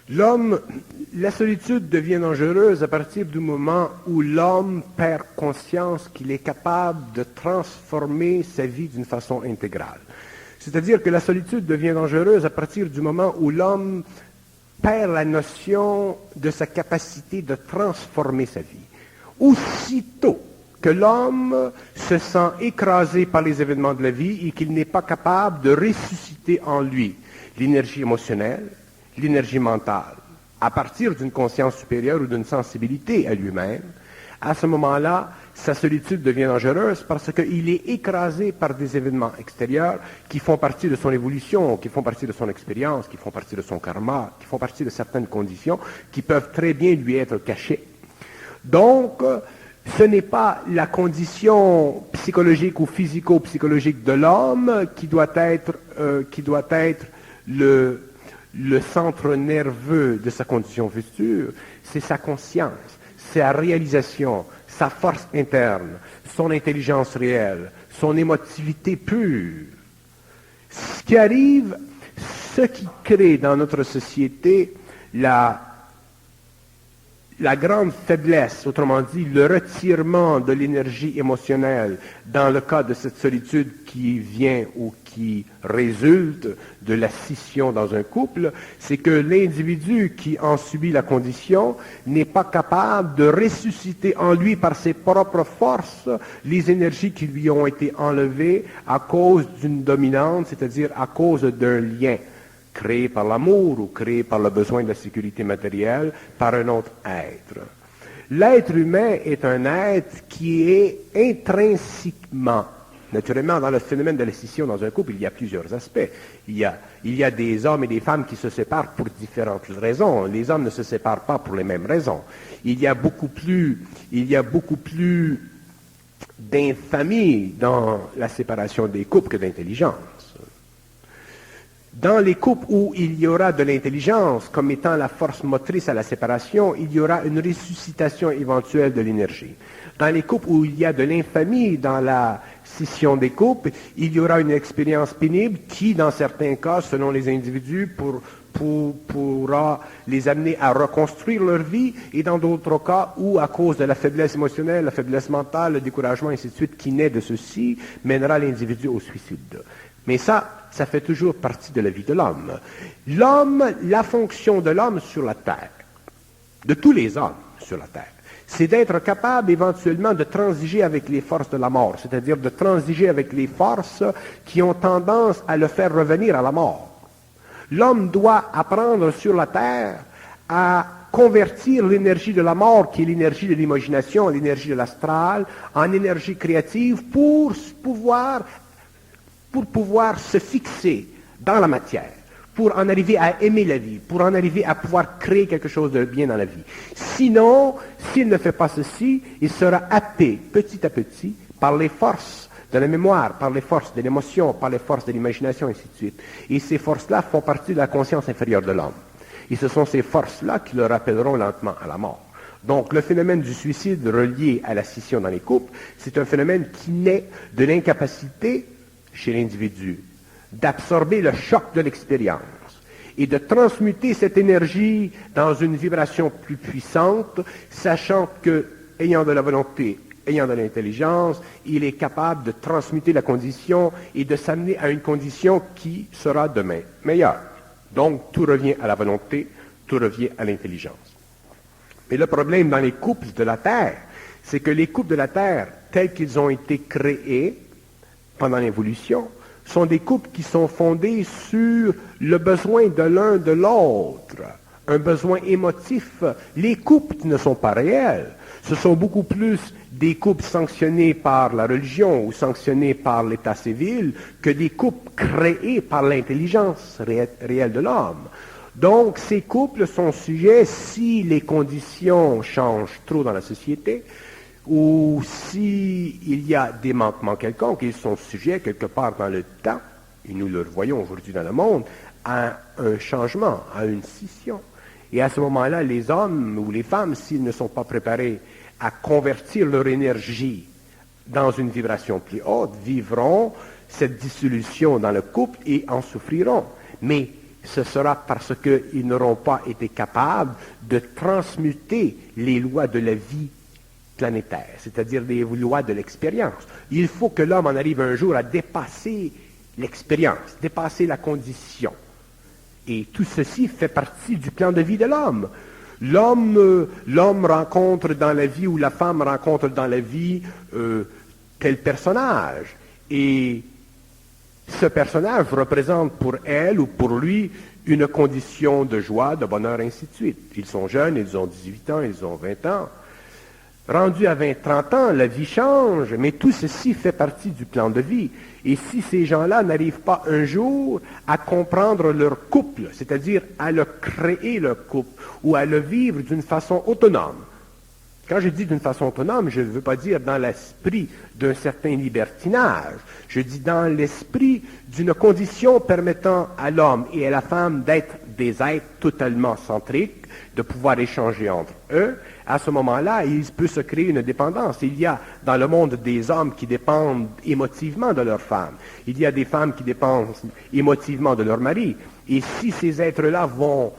La solitude devient dangereuse à partir du moment où l'homme perd conscience qu'il est capable de transformer sa vie d'une façon intégrale. C'est-à-dire que la solitude devient dangereuse à partir du moment où l'homme perd la notion de sa capacité de transformer sa vie. Aussitôt que l'homme se sent écrasé par les événements de la vie et qu'il n'est pas capable de ressusciter en lui l'énergie émotionnelle, l'énergie mentale, à partir d'une conscience supérieure ou d'une sensibilité à lui-même, à ce moment-là, sa solitude devient dangereuse parce qu'il est écrasé par des événements extérieurs qui font partie de son évolution, qui font partie de son expérience, qui font partie de son karma, qui font partie de certaines conditions qui peuvent très bien lui être cachées. Donc, ce n'est pas la condition psychologique ou physico-psychologique de l'homme qui doit être le centre nerveux de sa condition future, c'est sa conscience, sa réalisation, sa force interne, son intelligence réelle, son émotivité pure. Ce qui arrive, ce qui crée dans notre société la grande faiblesse, autrement dit, le retirement de l'énergie émotionnelle dans le cas de cette solitude qui vient ou qui résulte de la scission dans un couple, c'est que l'individu qui en subit la condition n'est pas capable de ressusciter en lui par ses propres forces les énergies qui lui ont été enlevées à cause d'une dominante, c'est-à-dire à cause d'un lien créé par l'amour ou créé par le besoin de la sécurité matérielle par un autre être. L'être humain est un être qui est intrinsèquement, naturellement, dans le phénomène de la scission dans un couple, il y a plusieurs aspects. Il y a des hommes et des femmes qui se séparent pour différentes raisons. Les hommes ne se séparent pas pour les mêmes raisons. Il y a beaucoup plus d'infamie dans la séparation des couples que d'intelligence. Dans les couples où il y aura de l'intelligence comme étant la force motrice à la séparation, il y aura une ressuscitation éventuelle de l'énergie. Dans les couples où il y a de l'infamie dans la scission des couples, il y aura une expérience pénible qui, dans certains cas, selon les individus, pourra les amener à reconstruire leur vie, et dans d'autres cas où, à cause de la faiblesse émotionnelle, la faiblesse mentale, le découragement, ainsi de suite, qui naît de ceci, mènera l'individu au suicide. Mais ça fait toujours partie de la vie de l'homme. L'homme, la fonction de l'homme sur la terre, de tous les hommes sur la terre, c'est d'être capable éventuellement de transiger avec les forces de la mort, c'est-à-dire de transiger avec les forces qui ont tendance à le faire revenir à la mort. L'homme doit apprendre sur la terre à convertir l'énergie de la mort, qui est l'énergie de l'imagination, l'énergie de l'astral, en énergie créative pour pouvoir se fixer dans la matière, pour en arriver à aimer la vie, pour en arriver à pouvoir créer quelque chose de bien dans la vie. Sinon, s'il ne fait pas ceci, il sera happé petit à petit par les forces de la mémoire, par les forces de l'émotion, par les forces de l'imagination, ainsi de suite. Et ces forces-là font partie de la conscience inférieure de l'homme. Et ce sont ces forces-là qui le rappelleront lentement à la mort. Donc, le phénomène du suicide relié à la scission dans les couples, c'est un phénomène qui naît de l'incapacité chez l'individu d'absorber le choc de l'expérience et de transmuter cette énergie dans une vibration plus puissante, sachant que, ayant de la volonté, ayant de l'intelligence, il est capable de transmuter la condition et de s'amener à une condition qui sera demain meilleure. Donc, tout revient à la volonté, tout revient à l'intelligence. Mais le problème dans les couples de la Terre, c'est que les couples de la Terre, tels qu'ils ont été créés pendant l'évolution, sont des couples qui sont fondés sur le besoin de l'un de l'autre, un besoin émotif. Les couples qui ne sont pas réels, ce sont beaucoup plus des couples sanctionnés par la religion ou sanctionnés par l'état civil que des couples créés par l'intelligence réelle de l'homme. Donc, ces couples sont sujets, si les conditions changent trop dans la société, ou s'il y a des manquements quelconques, ils sont sujets quelque part dans le temps, et nous le voyons aujourd'hui dans le monde, à un changement, à une scission. Et à ce moment-là, les hommes ou les femmes, s'ils ne sont pas préparés à convertir leur énergie dans une vibration plus haute, vivront cette dissolution dans le couple et en souffriront. Mais ce sera parce qu'ils n'auront pas été capables de transmuter les lois de la vie planétaire, c'est-à-dire les lois de l'expérience. Il faut que l'homme en arrive un jour à dépasser l'expérience, dépasser la condition. Et tout ceci fait partie du plan de vie de l'homme. L'homme rencontre dans la vie, ou la femme rencontre dans la vie tel personnage. Et ce personnage représente pour elle ou pour lui une condition de joie, de bonheur, ainsi de suite. Ils sont jeunes, ils ont 18 ans, ils ont 20 ans. Rendu à 20, 30 ans, la vie change, mais tout ceci fait partie du plan de vie. Et si ces gens-là n'arrivent pas un jour à comprendre leur couple, c'est-à-dire à le créer leur couple, ou à le vivre d'une façon autonome, quand je dis d'une façon autonome, je ne veux pas dire dans l'esprit d'un certain libertinage, je dis dans l'esprit d'une condition permettant à l'homme et à la femme d'être des êtres totalement centriques, de pouvoir échanger entre eux. À ce moment-là, il peut se créer une dépendance. Il y a dans le monde des hommes qui dépendent émotivement de leurs femmes. Il y a des femmes qui dépendent émotivement de leur mari. Et si ces êtres-là vont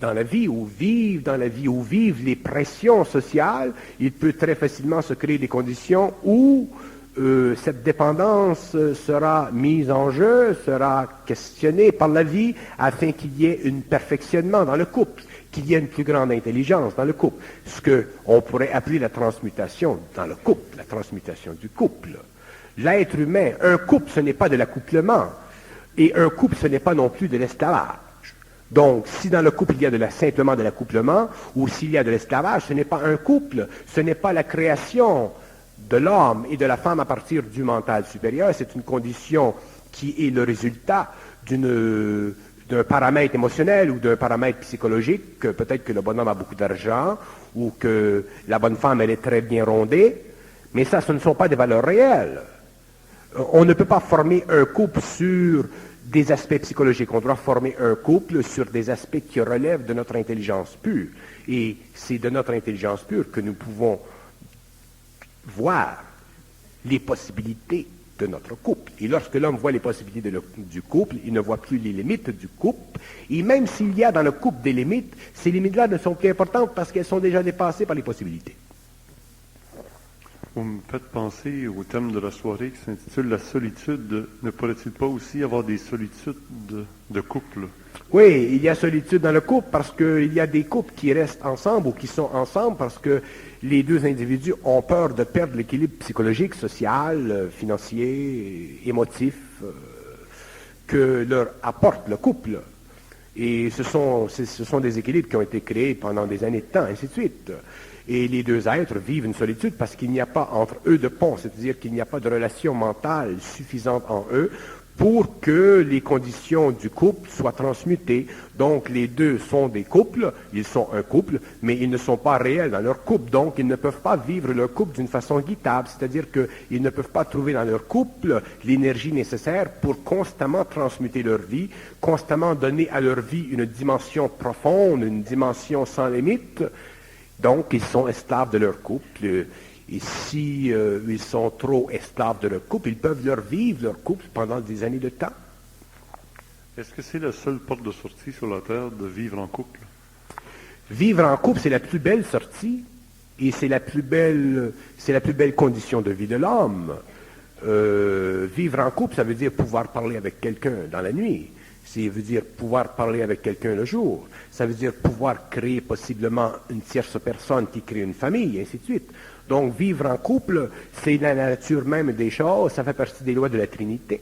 dans la vie ou vivent dans la vie ou vivent les pressions sociales, il peut très facilement se créer des conditions où cette dépendance sera mise en jeu, sera questionnée par la vie afin qu'il y ait un perfectionnement dans le couple, qu'il y ait une plus grande intelligence dans le couple, ce qu'on pourrait appeler la transmutation dans le couple, la transmutation du couple. L'être humain, un couple, ce n'est pas de l'accouplement, et un couple, ce n'est pas non plus de l'esclavage. Donc, si dans le couple il y a simplement de l'accouplement, ou s'il y a de l'esclavage, ce n'est pas un couple, ce n'est pas la création de l'homme et de la femme à partir du mental supérieur, c'est une condition qui est le résultat d'un paramètre émotionnel ou d'un paramètre psychologique, que peut-être que le bonhomme a beaucoup d'argent, ou que la bonne femme, elle est très bien rondée, mais ça, ce ne sont pas des valeurs réelles. On ne peut pas former un couple sur des aspects psychologiques. On doit former un couple sur des aspects qui relèvent de notre intelligence pure. Et c'est de notre intelligence pure que nous pouvons voir les possibilités de notre couple. Et lorsque l'homme voit les possibilités du couple, il ne voit plus les limites du couple. Et même s'il y a dans le couple des limites, ces limites-là ne sont plus importantes parce qu'elles sont déjà dépassées par les possibilités. Vous me faites penser au thème de la soirée qui s'intitule « La solitude ». Ne pourrait-il pas aussi avoir des solitudes de couple? Oui, il y a solitude dans le couple parce qu'il y a des couples qui restent ensemble ou qui sont ensemble parce que les deux individus ont peur de perdre l'équilibre psychologique, social, financier, émotif que leur apporte le couple. Et ce sont des équilibres qui ont été créés pendant des années de temps, ainsi de suite. Et les deux êtres vivent une solitude parce qu'il n'y a pas entre eux de pont, c'est-à-dire qu'il n'y a pas de relation mentale suffisante en eux pour que les conditions du couple soient transmutées. Donc les deux sont des couples, ils sont un couple, mais ils ne sont pas réels dans leur couple, donc ils ne peuvent pas vivre leur couple d'une façon guidable, c'est-à-dire qu'ils ne peuvent pas trouver dans leur couple l'énergie nécessaire pour constamment transmuter leur vie, constamment donner à leur vie une dimension profonde, une dimension sans limite. Donc, ils sont esclaves de leur couple. Et si ils sont trop esclaves de leur couple, ils peuvent vivre leur couple pendant des années de temps. Est-ce que c'est la seule porte de sortie sur la Terre de vivre en couple? Vivre en couple, c'est la plus belle sortie et c'est la plus belle condition de vie de l'homme. Vivre en couple, ça veut dire pouvoir parler avec quelqu'un dans la nuit. Ça veut dire pouvoir parler avec quelqu'un le jour. Ça veut dire pouvoir créer possiblement une tierce personne qui crée une famille, et ainsi de suite. Donc, vivre en couple, c'est la nature même des choses, ça fait partie des lois de la Trinité.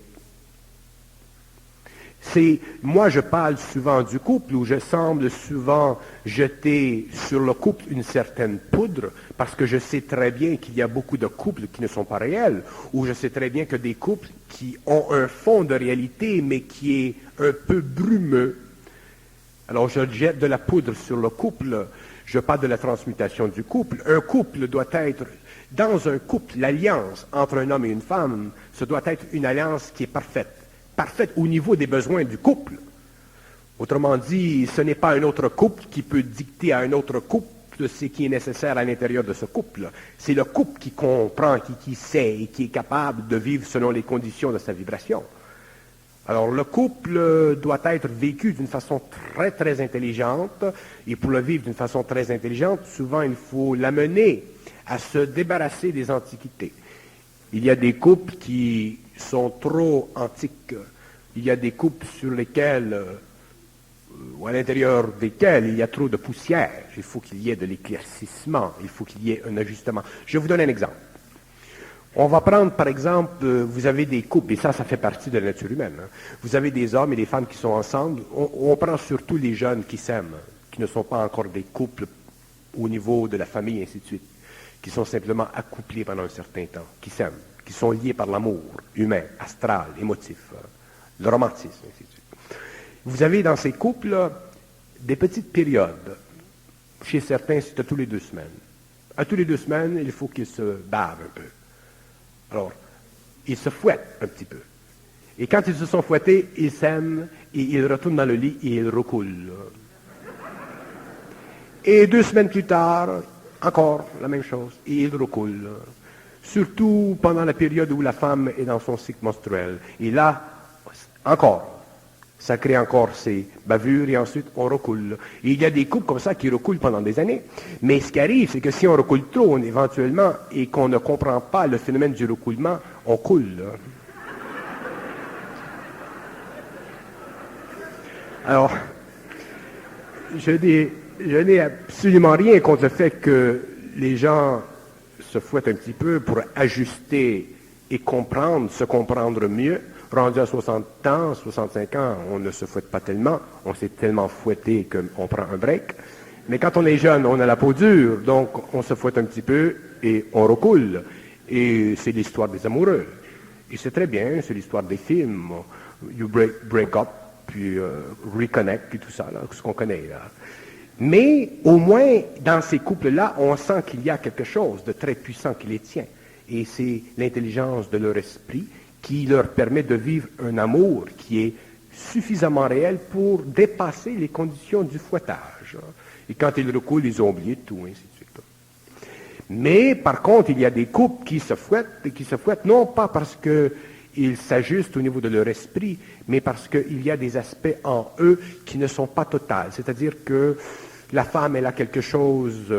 Moi, je parle souvent du couple, où je semble souvent jeter sur le couple une certaine poudre, parce que je sais très bien qu'il y a beaucoup de couples qui ne sont pas réels, ou je sais très bien que des couples qui ont un fond de réalité, mais qui est un peu brumeux. Alors, je jette de la poudre sur le couple, je parle de la transmutation du couple. Un couple doit être, dans un couple, l'alliance entre un homme et une femme, ce doit être une alliance qui est parfaite au niveau des besoins du couple. Autrement dit, ce n'est pas un autre couple qui peut dicter à un autre couple ce qui est nécessaire à l'intérieur de ce couple. C'est le couple qui comprend, qui sait et qui est capable de vivre selon les conditions de sa vibration. Alors, le couple doit être vécu d'une façon très, très intelligente, et pour le vivre d'une façon très intelligente, souvent il faut l'amener à se débarrasser des antiquités. Il y a des couples qui sont trop antiques. Il y a des couples sur lesquels, ou à l'intérieur desquels, il y a trop de poussière. Il faut qu'il y ait de l'éclaircissement, il faut qu'il y ait un ajustement. Je vous donne un exemple. On va prendre, par exemple, vous avez des couples, et ça fait partie de la nature humaine. Hein. Vous avez des hommes et des femmes qui sont ensemble. On prend surtout les jeunes qui s'aiment, qui ne sont pas encore des couples au niveau de la famille, et ainsi de suite, qui sont simplement accouplés pendant un certain temps, qui s'aiment, qui sont liés par l'amour humain, astral, émotif, le romantisme, et ainsi de suite. Vous avez dans ces couples des petites périodes. Chez certains, c'est à tous les 2 semaines. À tous les 2 semaines, il faut qu'ils se bavent un peu. Alors, ils se fouettent un petit peu. Et quand ils se sont fouettés, ils s'aiment, et ils retournent dans le lit et ils recoulent. Et 2 semaines plus tard, encore la même chose, et ils recoulent. Surtout pendant la période où la femme est dans son cycle menstruel. Et là, encore, ça crée encore ces bavures et ensuite on recoule. Et il y a des couples comme ça qui recoulent pendant des années. Mais ce qui arrive, c'est que si on recoule trop éventuellement et qu'on ne comprend pas le phénomène du recoulement, on coule. Alors, je n'ai absolument rien contre le fait que les gens se fouettent un petit peu pour ajuster et comprendre, se comprendre mieux. Rendu à 60 ans, 65 ans, on ne se fouette pas tellement, on s'est tellement fouetté qu'on prend un break. Mais quand on est jeune, on a la peau dure, donc on se fouette un petit peu et on recoule. Et c'est l'histoire des amoureux. Et c'est très bien, c'est l'histoire des films. You break up, puis reconnect, puis tout ça, là, ce qu'on connaît. Là. Mais au moins, dans ces couples-là, on sent qu'il y a quelque chose de très puissant qui les tient. Et c'est l'intelligence de leur esprit qui leur permet de vivre un amour qui est suffisamment réel pour dépasser les conditions du fouettage. Et quand ils recoulent, ils ont oublié tout, ainsi de suite. Mais, par contre, il y a des couples qui se fouettent, et qui se fouettent non pas parce qu'ils s'ajustent au niveau de leur esprit, mais parce qu'il y a des aspects en eux qui ne sont pas totaux. C'est-à-dire que la femme, elle a quelque chose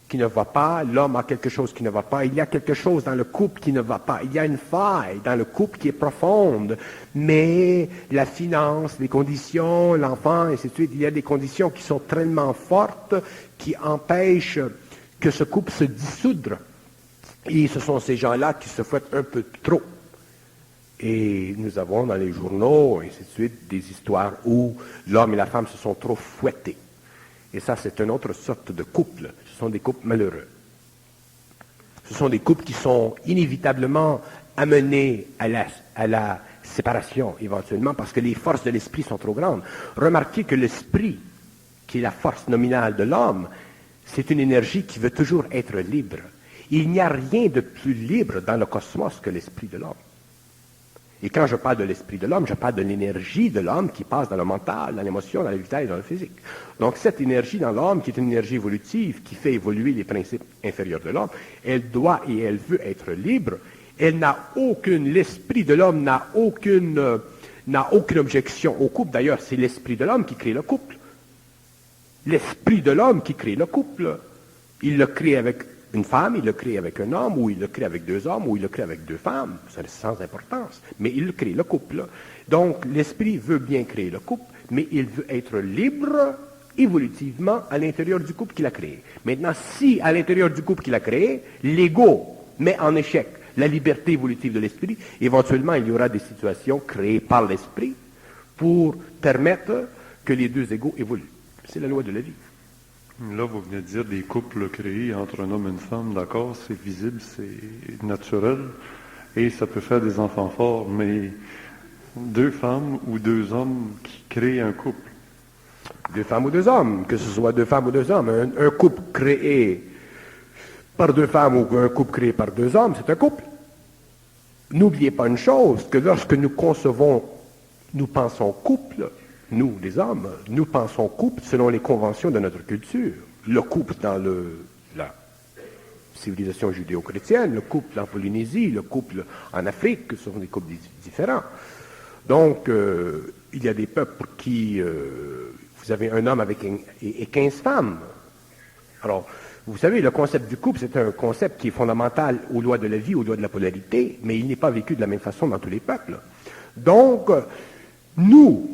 qui ne va pas, l'homme a quelque chose qui ne va pas, il y a quelque chose dans le couple qui ne va pas, il y a une faille dans le couple qui est profonde, mais la finance, les conditions, l'enfant, et ainsi de suite, il y a des conditions qui sont tellement fortes qui empêchent que ce couple se dissoudre. Et ce sont ces gens-là qui se fouettent un peu trop. Et nous avons dans les journaux, et ainsi de suite, des histoires où l'homme et la femme se sont trop fouettés. Et ça, c'est une autre sorte de couple. Ce sont des couples malheureux. Ce sont des couples qui sont inévitablement amenés à la séparation, éventuellement, parce que les forces de l'esprit sont trop grandes. Remarquez que l'esprit, qui est la force nominale de l'homme, c'est une énergie qui veut toujours être libre. Il n'y a rien de plus libre dans le cosmos que l'esprit de l'homme. Et quand je parle de l'esprit de l'homme, je parle de l'énergie de l'homme qui passe dans le mental, dans l'émotion, dans le vital et dans le physique. Donc cette énergie dans l'homme, qui est une énergie évolutive, qui fait évoluer les principes inférieurs de l'homme, elle doit et elle veut être libre. Elle n'a aucune, l'esprit de l'homme n'a aucune objection au couple. D'ailleurs, c'est l'esprit de l'homme qui crée le couple. L'esprit de l'homme qui crée le couple. Il le crée avec une femme, il le crée avec un homme, ou il le crée avec 2 hommes, ou il le crée avec 2 femmes. C'est sans importance. Mais il crée le couple. Donc, l'esprit veut bien créer le couple, mais il veut être libre, évolutivement, à l'intérieur du couple qu'il a créé. Maintenant, si, à l'intérieur du couple qu'il a créé, l'ego met en échec la liberté évolutive de l'esprit, éventuellement, il y aura des situations créées par l'esprit pour permettre que les 2 égos évoluent. C'est la loi de la vie. Là, vous venez de dire des couples créés entre un homme et une femme, d'accord, c'est visible, c'est naturel, et ça peut faire des enfants forts, mais 2 femmes ou 2 hommes qui créent un couple. 2 femmes ou 2 hommes, que ce soit 2 femmes ou 2 hommes, un couple créé par 2 femmes ou un couple créé par 2 hommes, c'est un couple. N'oubliez pas une chose, que lorsque nous concevons, nous pensons couple, nous, les hommes, nous pensons couple selon les conventions de notre culture. Le couple dans la civilisation judéo-chrétienne, le couple en Polynésie, le couple en Afrique, ce sont des couples différents. Donc, il y a des peuples pour qui vous avez un homme avec et 15 femmes. Alors, vous savez, le concept du couple, c'est un concept qui est fondamental aux lois de la vie, aux lois de la polarité, mais il n'est pas vécu de la même façon dans tous les peuples. Donc, nous,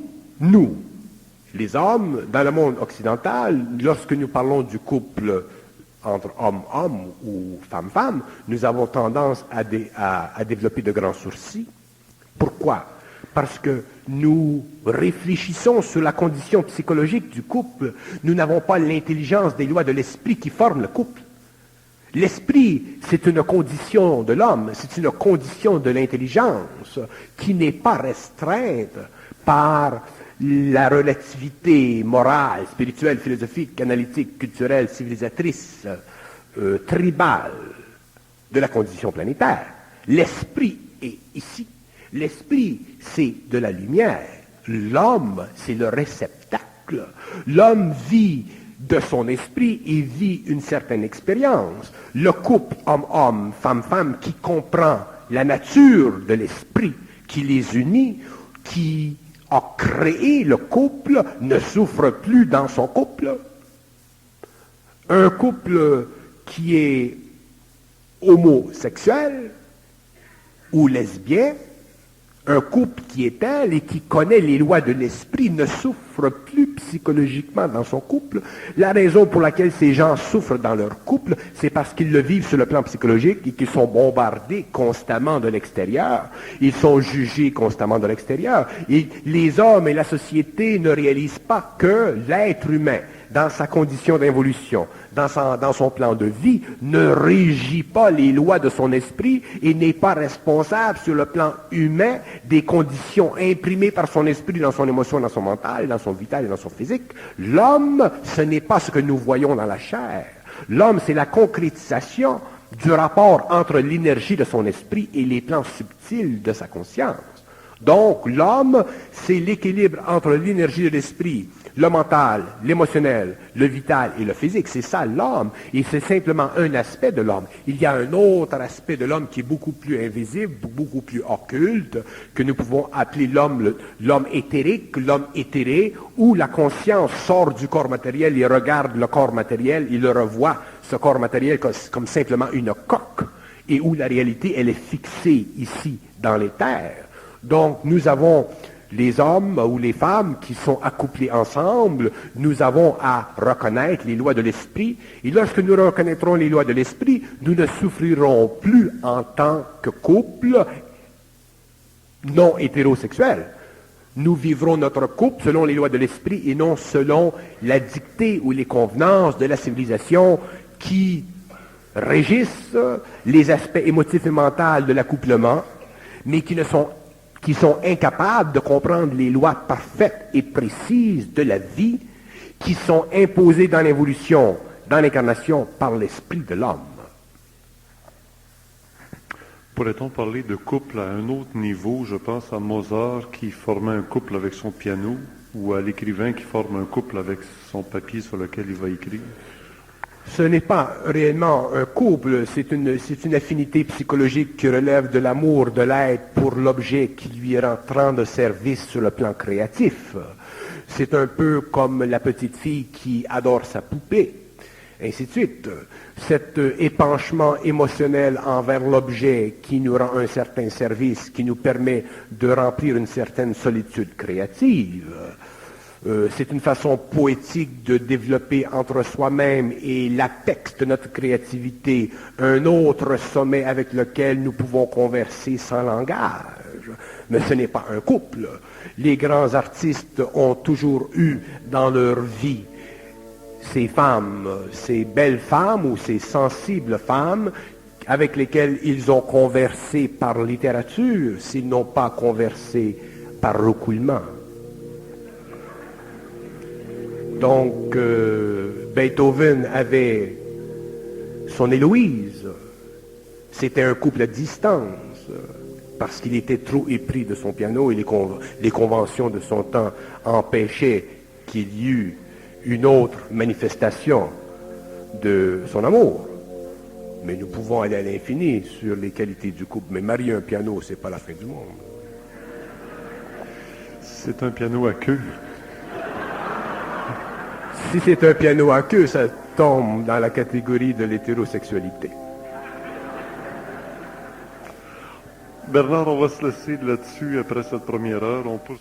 les hommes, dans le monde occidental, lorsque nous parlons du couple entre homme-homme ou femme-femme, nous avons tendance à développer de grands sourcils. Pourquoi? Parce que nous réfléchissons sur la condition psychologique du couple. Nous n'avons pas l'intelligence des lois de l'esprit qui forment le couple. L'esprit, c'est une condition de l'homme, c'est une condition de l'intelligence qui n'est pas restreinte par la relativité morale, spirituelle, philosophique, analytique, culturelle, civilisatrice, tribale de la condition planétaire. L'esprit est ici. L'esprit, c'est de la lumière. L'homme, c'est le réceptacle. L'homme vit de son esprit et vit une certaine expérience. Le couple homme-homme, femme-femme, qui comprend la nature de l'esprit, qui les unit, qui a créé le couple, ne souffre plus dans son couple. Un couple qui est homosexuel ou lesbien, un couple qui est tel et qui connaît les lois de l'esprit ne souffre plus psychologiquement dans son couple. La raison pour laquelle ces gens souffrent dans leur couple, c'est parce qu'ils le vivent sur le plan psychologique et qu'ils sont bombardés constamment de l'extérieur. Ils sont jugés constamment de l'extérieur. Et les hommes et la société ne réalisent pas que l'être humain, dans sa condition d'involution, dans son plan de vie, ne régit pas les lois de son esprit et n'est pas responsable sur le plan humain des conditions imprimées par son esprit dans son émotion, dans son mental, dans son vital et dans son physique. L'homme, ce n'est pas ce que nous voyons dans la chair. L'homme, c'est la concrétisation du rapport entre l'énergie de son esprit et les plans subtils de sa conscience. Donc, l'homme, c'est l'équilibre entre l'énergie de l'esprit, le mental, l'émotionnel, le vital et le physique. C'est ça l'homme. Et c'est simplement un aspect de l'homme. Il y a un autre aspect de l'homme qui est beaucoup plus invisible, beaucoup plus occulte, que nous pouvons appeler l'homme éthérique, l'homme éthéré, où la conscience sort du corps matériel et regarde le corps matériel, il le revoit, ce corps matériel, comme simplement une coque, et où la réalité, elle est fixée ici, dans les terres. Donc, nous avons les hommes ou les femmes qui sont accouplés ensemble, nous avons à reconnaître les lois de l'esprit. Et lorsque nous reconnaîtrons les lois de l'esprit, nous ne souffrirons plus en tant que couple non hétérosexuel. Nous vivrons notre couple selon les lois de l'esprit et non selon la dictée ou les convenances de la civilisation qui régissent les aspects émotifs et mentaux de l'accouplement, mais qui sont incapables de comprendre les lois parfaites et précises de la vie qui sont imposées dans l'évolution, dans l'incarnation, par l'esprit de l'homme. Pourrait-on parler de couple à un autre niveau? Je pense à Mozart qui formait un couple avec son piano ou à l'écrivain qui forme un couple avec son papier sur lequel il va écrire. Ce n'est pas réellement un couple, c'est une affinité psychologique qui relève de l'amour de l'être pour l'objet qui lui rend de service sur le plan créatif. C'est un peu comme la petite fille qui adore sa poupée, ainsi de suite. Cet épanchement émotionnel envers l'objet qui nous rend un certain service, qui nous permet de remplir une certaine solitude créative. C'est une façon poétique de développer entre soi-même et l'apex de notre créativité un autre sommet avec lequel nous pouvons converser sans langage. Mais ce n'est pas un couple. Les grands artistes ont toujours eu dans leur vie ces femmes, ces belles femmes ou ces sensibles femmes avec lesquelles ils ont conversé par littérature, s'ils n'ont pas conversé par recoulement. Donc, Beethoven avait son Héloïse. C'était un couple à distance, parce qu'il était trop épris de son piano et les conventions de son temps empêchaient qu'il y eût une autre manifestation de son amour. Mais nous pouvons aller à l'infini sur les qualités du couple. Mais marier un piano, c'est pas la fin du monde. C'est un piano à queue. Si c'est un piano à queue, ça tombe dans la catégorie de l'hétérosexualité. Bernard, on va se laisser là-dessus après cette première heure. On peut...